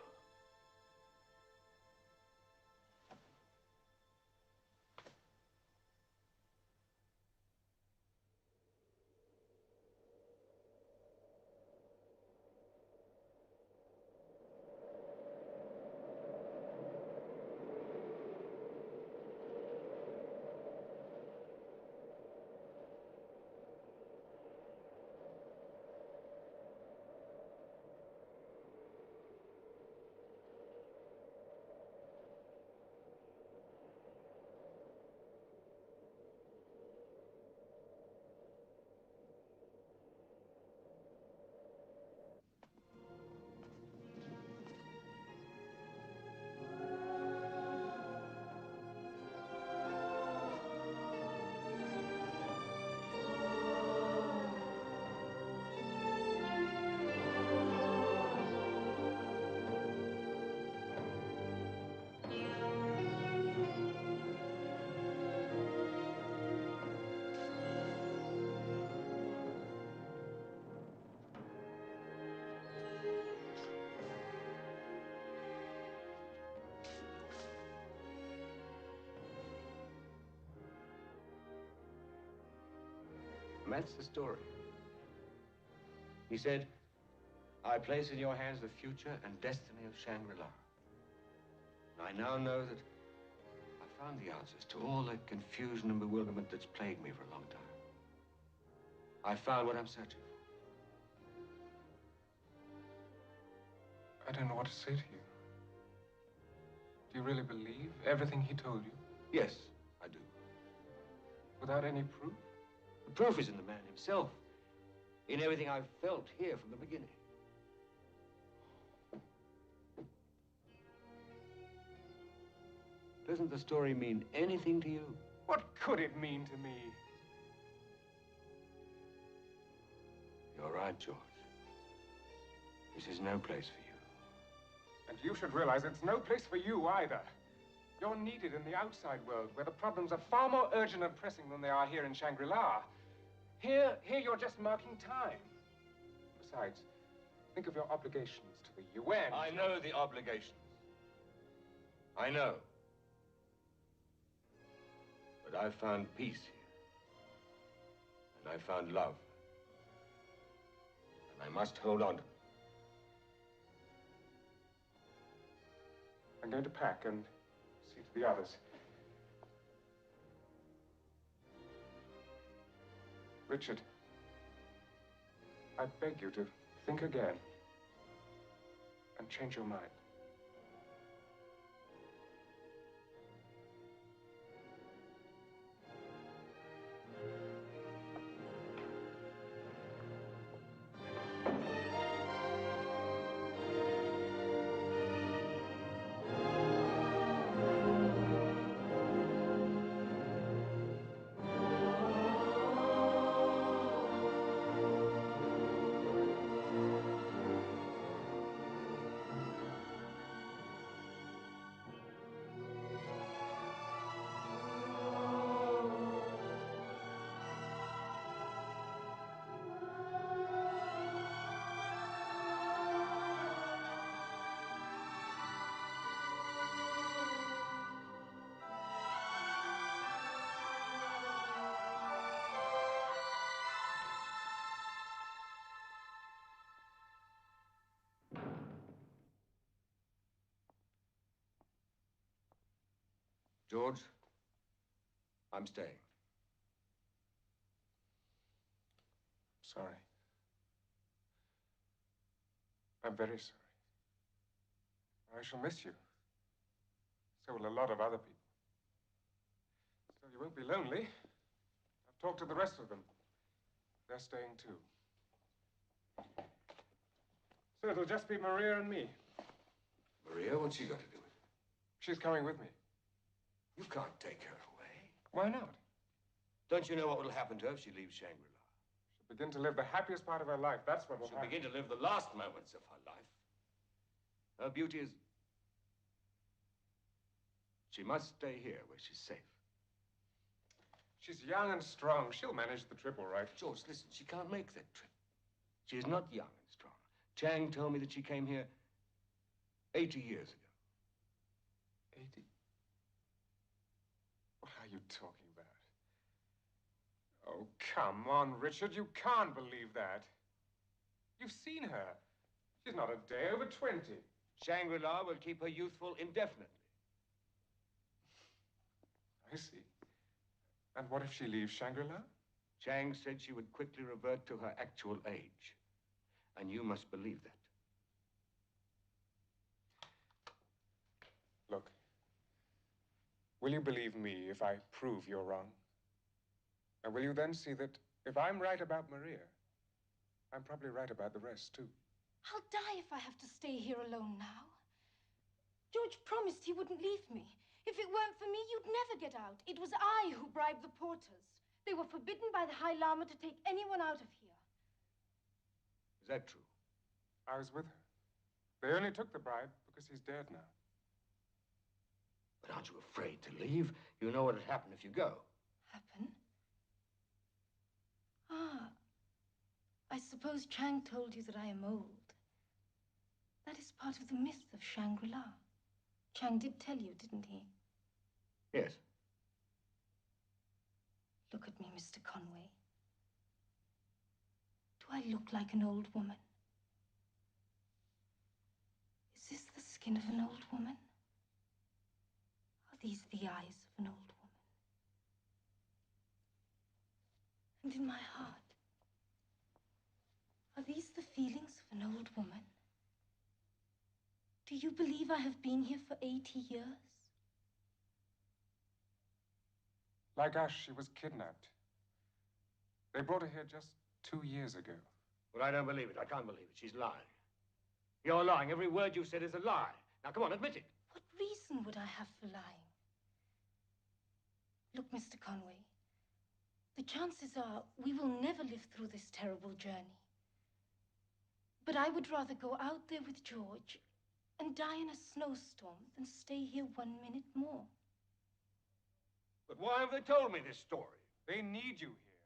And that's the story. He said, I place in your hands the future and destiny of Shangri-La. And I now know that I found the answers to all the confusion and bewilderment that's plagued me for a long time. I found what I'm searching for. I don't know what to say to you. Do you really believe everything he told you? Yes, I do. Without any proof? The proof is in the man himself, in everything I've felt here from the beginning. Doesn't the story mean anything to you? What could it mean to me? You're right, George. This is no place for you. And you should realize it's no place for you either. You're needed in the outside world, where the problems are far more urgent and pressing than they are here in Shangri-La. Here you're just marking time. Besides, think of your obligations to the UN. I know the obligations. I know. But I found peace here. And I found love. And I must hold on to it. I'm going to pack and see to the others. Richard, I beg you to think again and change your mind. George, I'm staying. Sorry. I'm very sorry. I shall miss you. So will a lot of other people. So you won't be lonely. I've talked to the rest of them. They're staying too. So it'll just be Maria and me. Maria, what's she got to do with it? She's coming with me. You can't take her away. Why not? Don't you know what will happen to her if she leaves Shangri-La? She'll begin to live the happiest part of her life. That's what will She'll happen. begin to live the last moments of her life. Her beauty is... She must stay here where she's safe. She's young and strong. She'll manage the trip all right. George, listen, she can't make that trip. She is not young and strong. Chang told me that she came here 80 years ago. 80? What are you talking about? Oh, come on, Richard. You can't believe that. You've seen her. She's not a day over 20. Shangri-La will keep her youthful indefinitely. I see. And what if she leaves Shangri-La? Chang said she would quickly revert to her actual age. And you must believe that. Look, will you believe me if I prove you're wrong? And will you then see that if I'm right about Maria, I'm probably right about the rest, too? I'll die if I have to stay here alone now. George promised he wouldn't leave me. If it weren't for me, you'd never get out. It was I who bribed the porters. They were forbidden by the High Lama to take anyone out of here. Is that true? I was with her. They only took the bribe because he's dead now. But aren't you afraid to leave? You know what'd happen if you go. Happen? Ah, I suppose Chang told you that I am old. That is part of the myth of Shangri-La. Chang did tell you, didn't he? Yes. Look at me, Mr. Conway. Do I look like an old woman? Is this the skin of an old woman? Are these the eyes of an old woman? And in my heart, are these the feelings of an old woman? Do you believe I have been here for 80 years? Like us, she was kidnapped. They brought her here just 2 years ago. Well, I don't believe it. I can't believe it. She's lying. You're lying. Every word you've said is a lie. Now, come on, admit it. What reason would I have for lying? Look, Mr. Conway, the chances are we will never live through this terrible journey. But I would rather go out there with George and die in a snowstorm than stay here 1 minute more. But why have they told me this story? They need you here.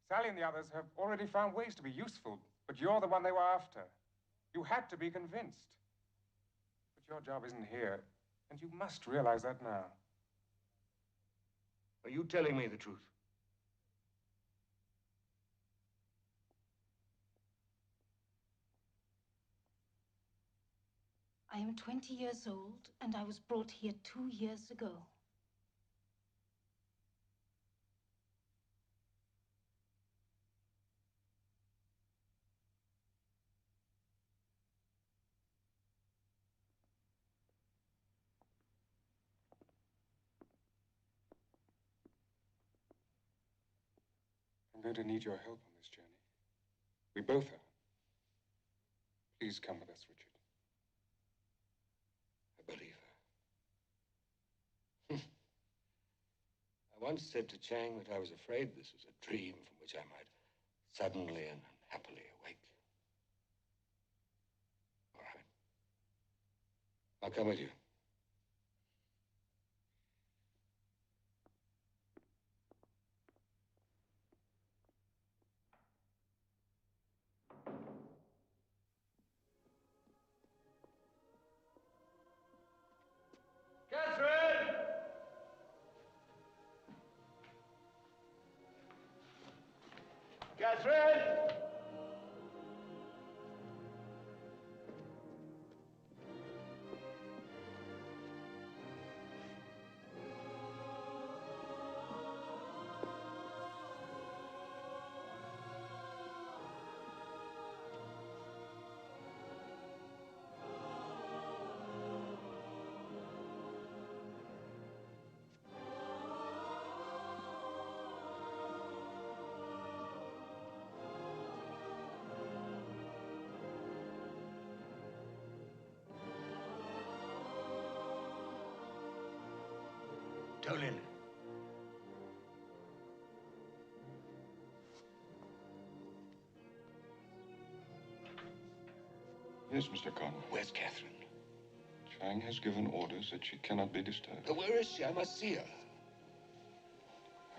Sally and the others have already found ways to be useful, but you're the one they were after. You had to be convinced. But your job isn't here, and you must realize that now. Are you telling me the truth? I am 20 years old, and I was brought here 2 years ago. I'm going to need your help on this journey. We both are. Please come with us, Richard. I believe her. I once said to Chang that I was afraid this was a dream from which I might suddenly and unhappily awake. All right. I'll come with you. Catherine! Catherine! Dolan. Yes, Mr. Conway. Where's Catherine? Chang has given orders that she cannot be disturbed. Where is she? I must see her.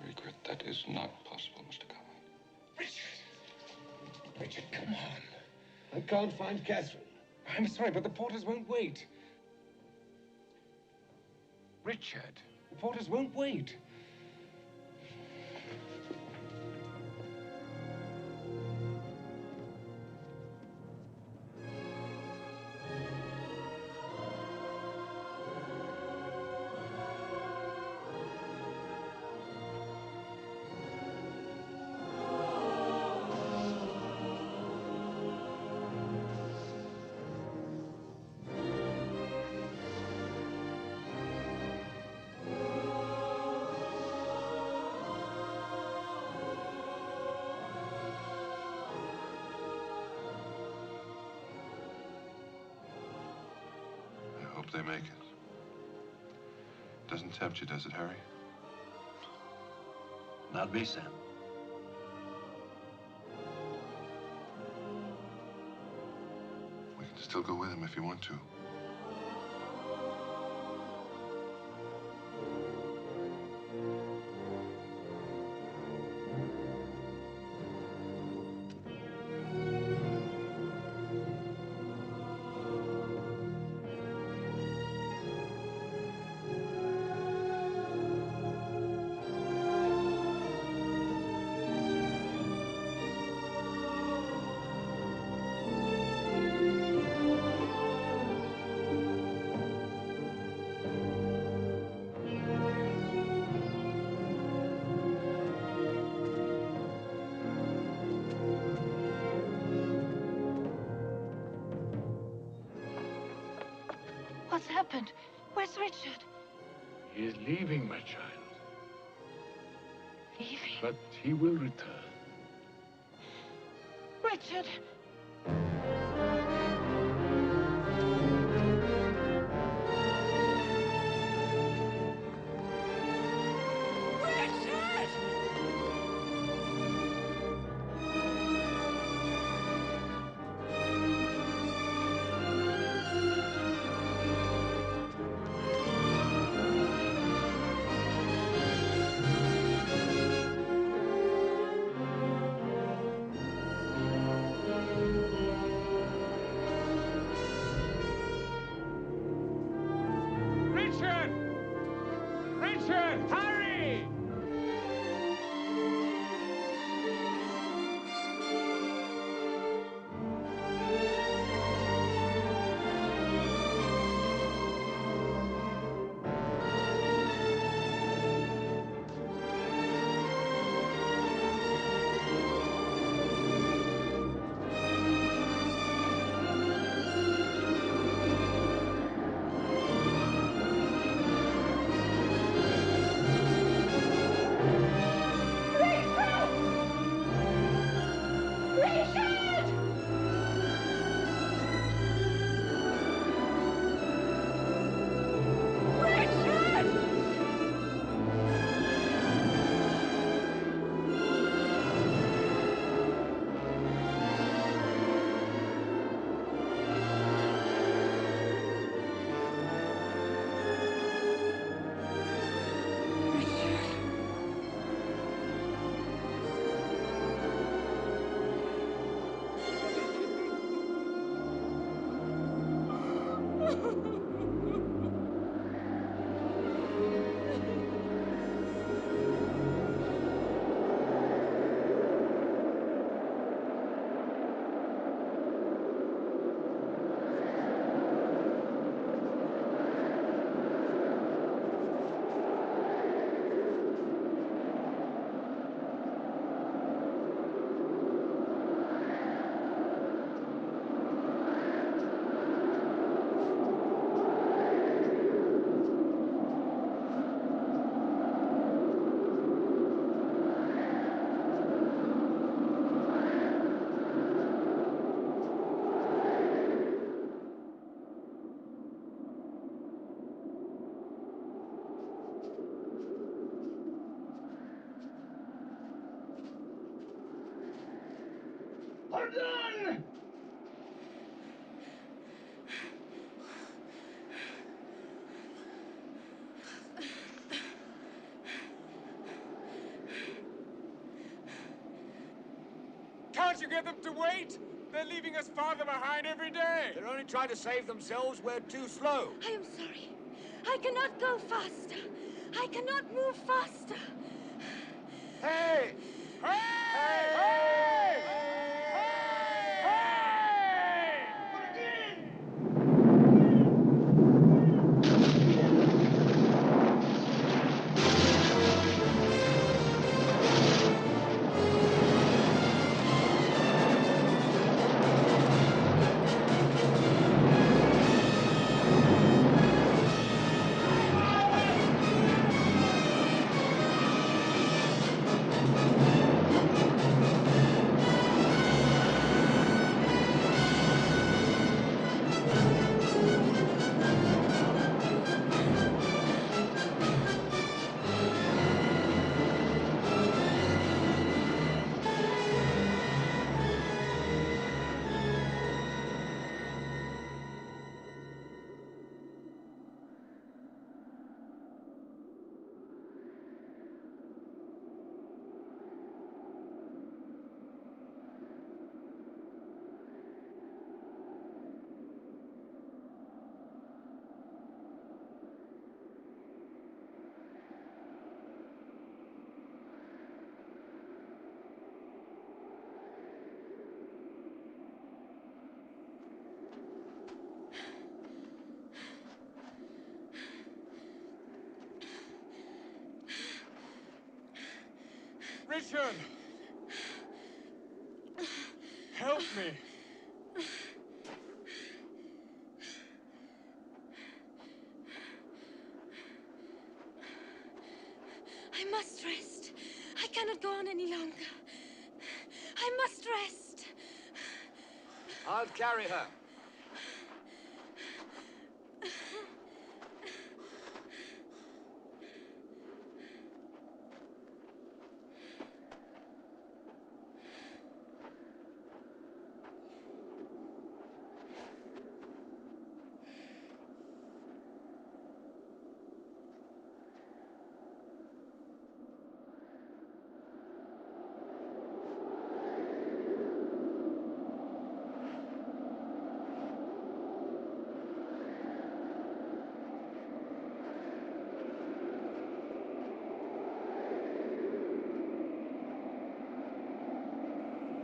I regret that is not possible, Mr. Conway. Richard! Richard, come on. I can't find Catherine. I'm sorry, but the porters won't wait. Richard, the porters won't wait. I hope they make it. Doesn't tempt you, does it, Harry? Not me, Sam. We can still go with him if you want to. What's happened? Where's Richard? He is leaving, my child. Leaving? But he will return. Richard! Pardon! Can't you get them to wait? They're leaving us farther behind every day. They're only trying to save themselves. We're too slow. I am sorry. I cannot go faster. I cannot move faster. Hey! Richard! Help me! I must rest. I cannot go on any longer. I must rest. I'll carry her.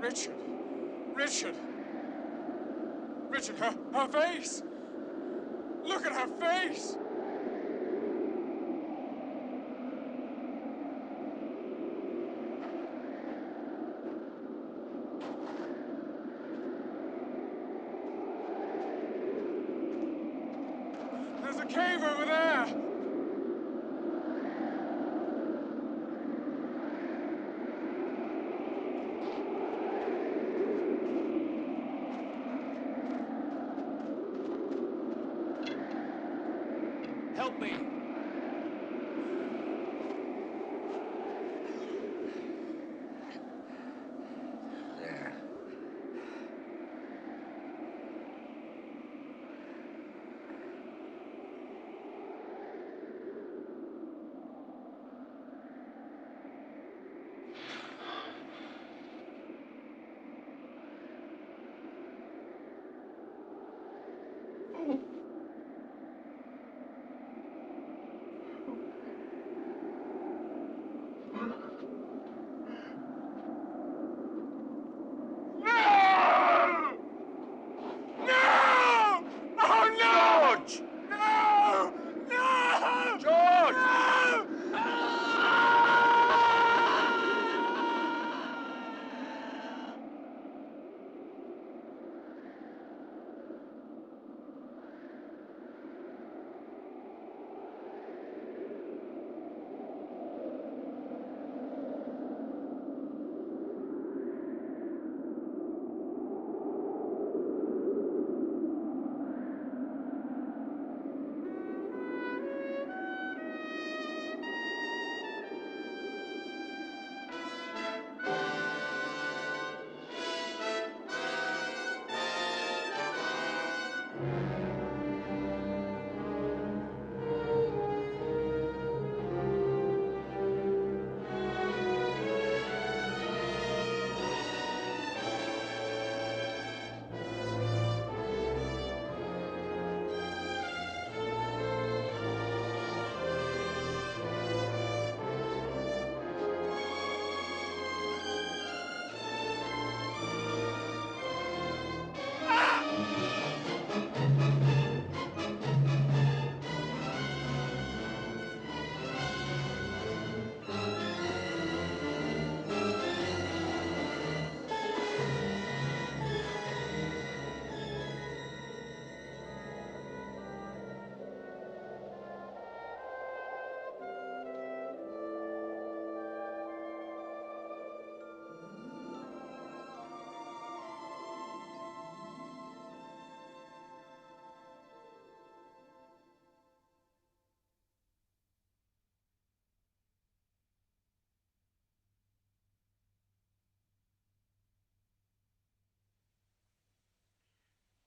Richard! Richard! Richard, her face! Look at her face! There's a cave over there! Help me. There.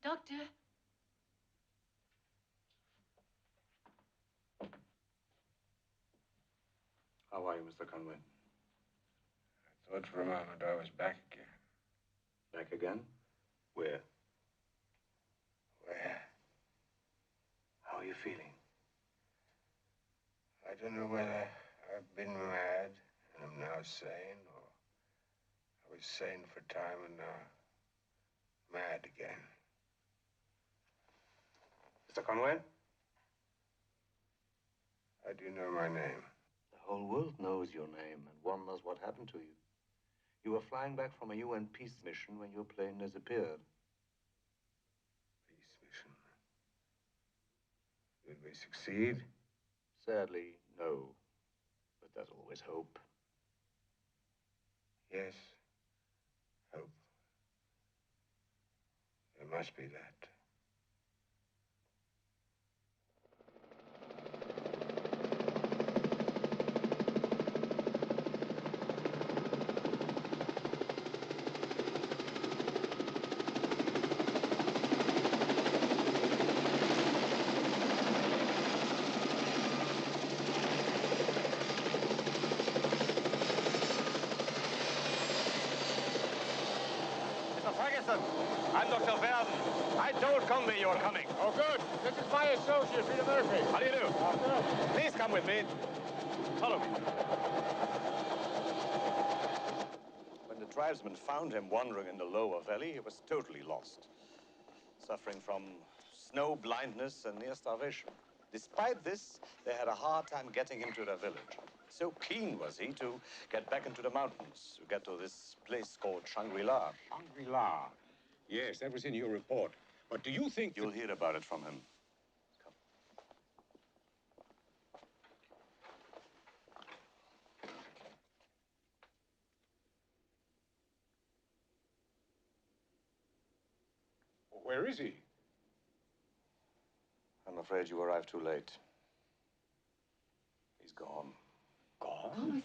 Doctor? How are you, Mr. Conway? I thought for a moment I was back again. Back again? Where? Where? How are you feeling? I don't know whether I've been mad and am now sane, or I was sane for a time and now mad again. Mr. Conway? How do you know my name? The whole world knows your name and wonders what happened to you. You were flying back from a UN peace mission when your plane disappeared. Peace mission. Did we succeed? Sadly, no. But there's always hope. Yes. Hope. There must be that. I'm Dr. Verden. I told Conway you were coming. Oh, good. This is my associate, Peter Murphy. How do you do? Please come with me. Follow me. When the tribesmen found him wandering in the lower valley, he was totally lost, suffering from snow blindness and near starvation. Despite this, they had a hard time getting him to their village. So keen was he to get back into the mountains, to get to this place called Shangri-La. Shangri-La. Yes, that was in your report. But do you think... You'll hear about it from him. Come. Where is he? I'm afraid you arrived too late. He's gone. Gone?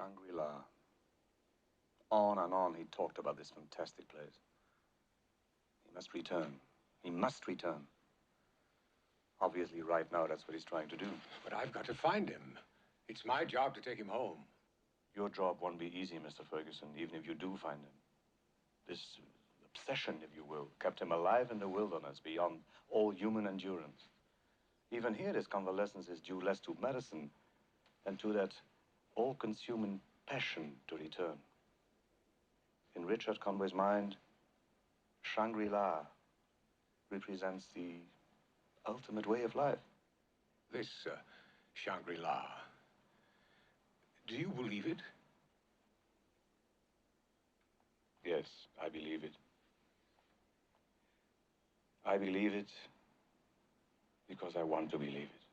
Shangri-La. On and on he talked about this fantastic place. He must return. He must return. Obviously, right now, that's what he's trying to do. But I've got to find him. It's my job to take him home. Your job won't be easy, Mr. Ferguson, even if you do find him. This obsession, if you will, kept him alive in the wilderness beyond all human endurance. Even here, this convalescence is due less to medicine than to that all-consuming passion to return. In Richard Conway's mind, Shangri-La represents the ultimate way of life. This Shangri-La. Do you believe it? Yes, I believe it. I believe it because I want to believe it.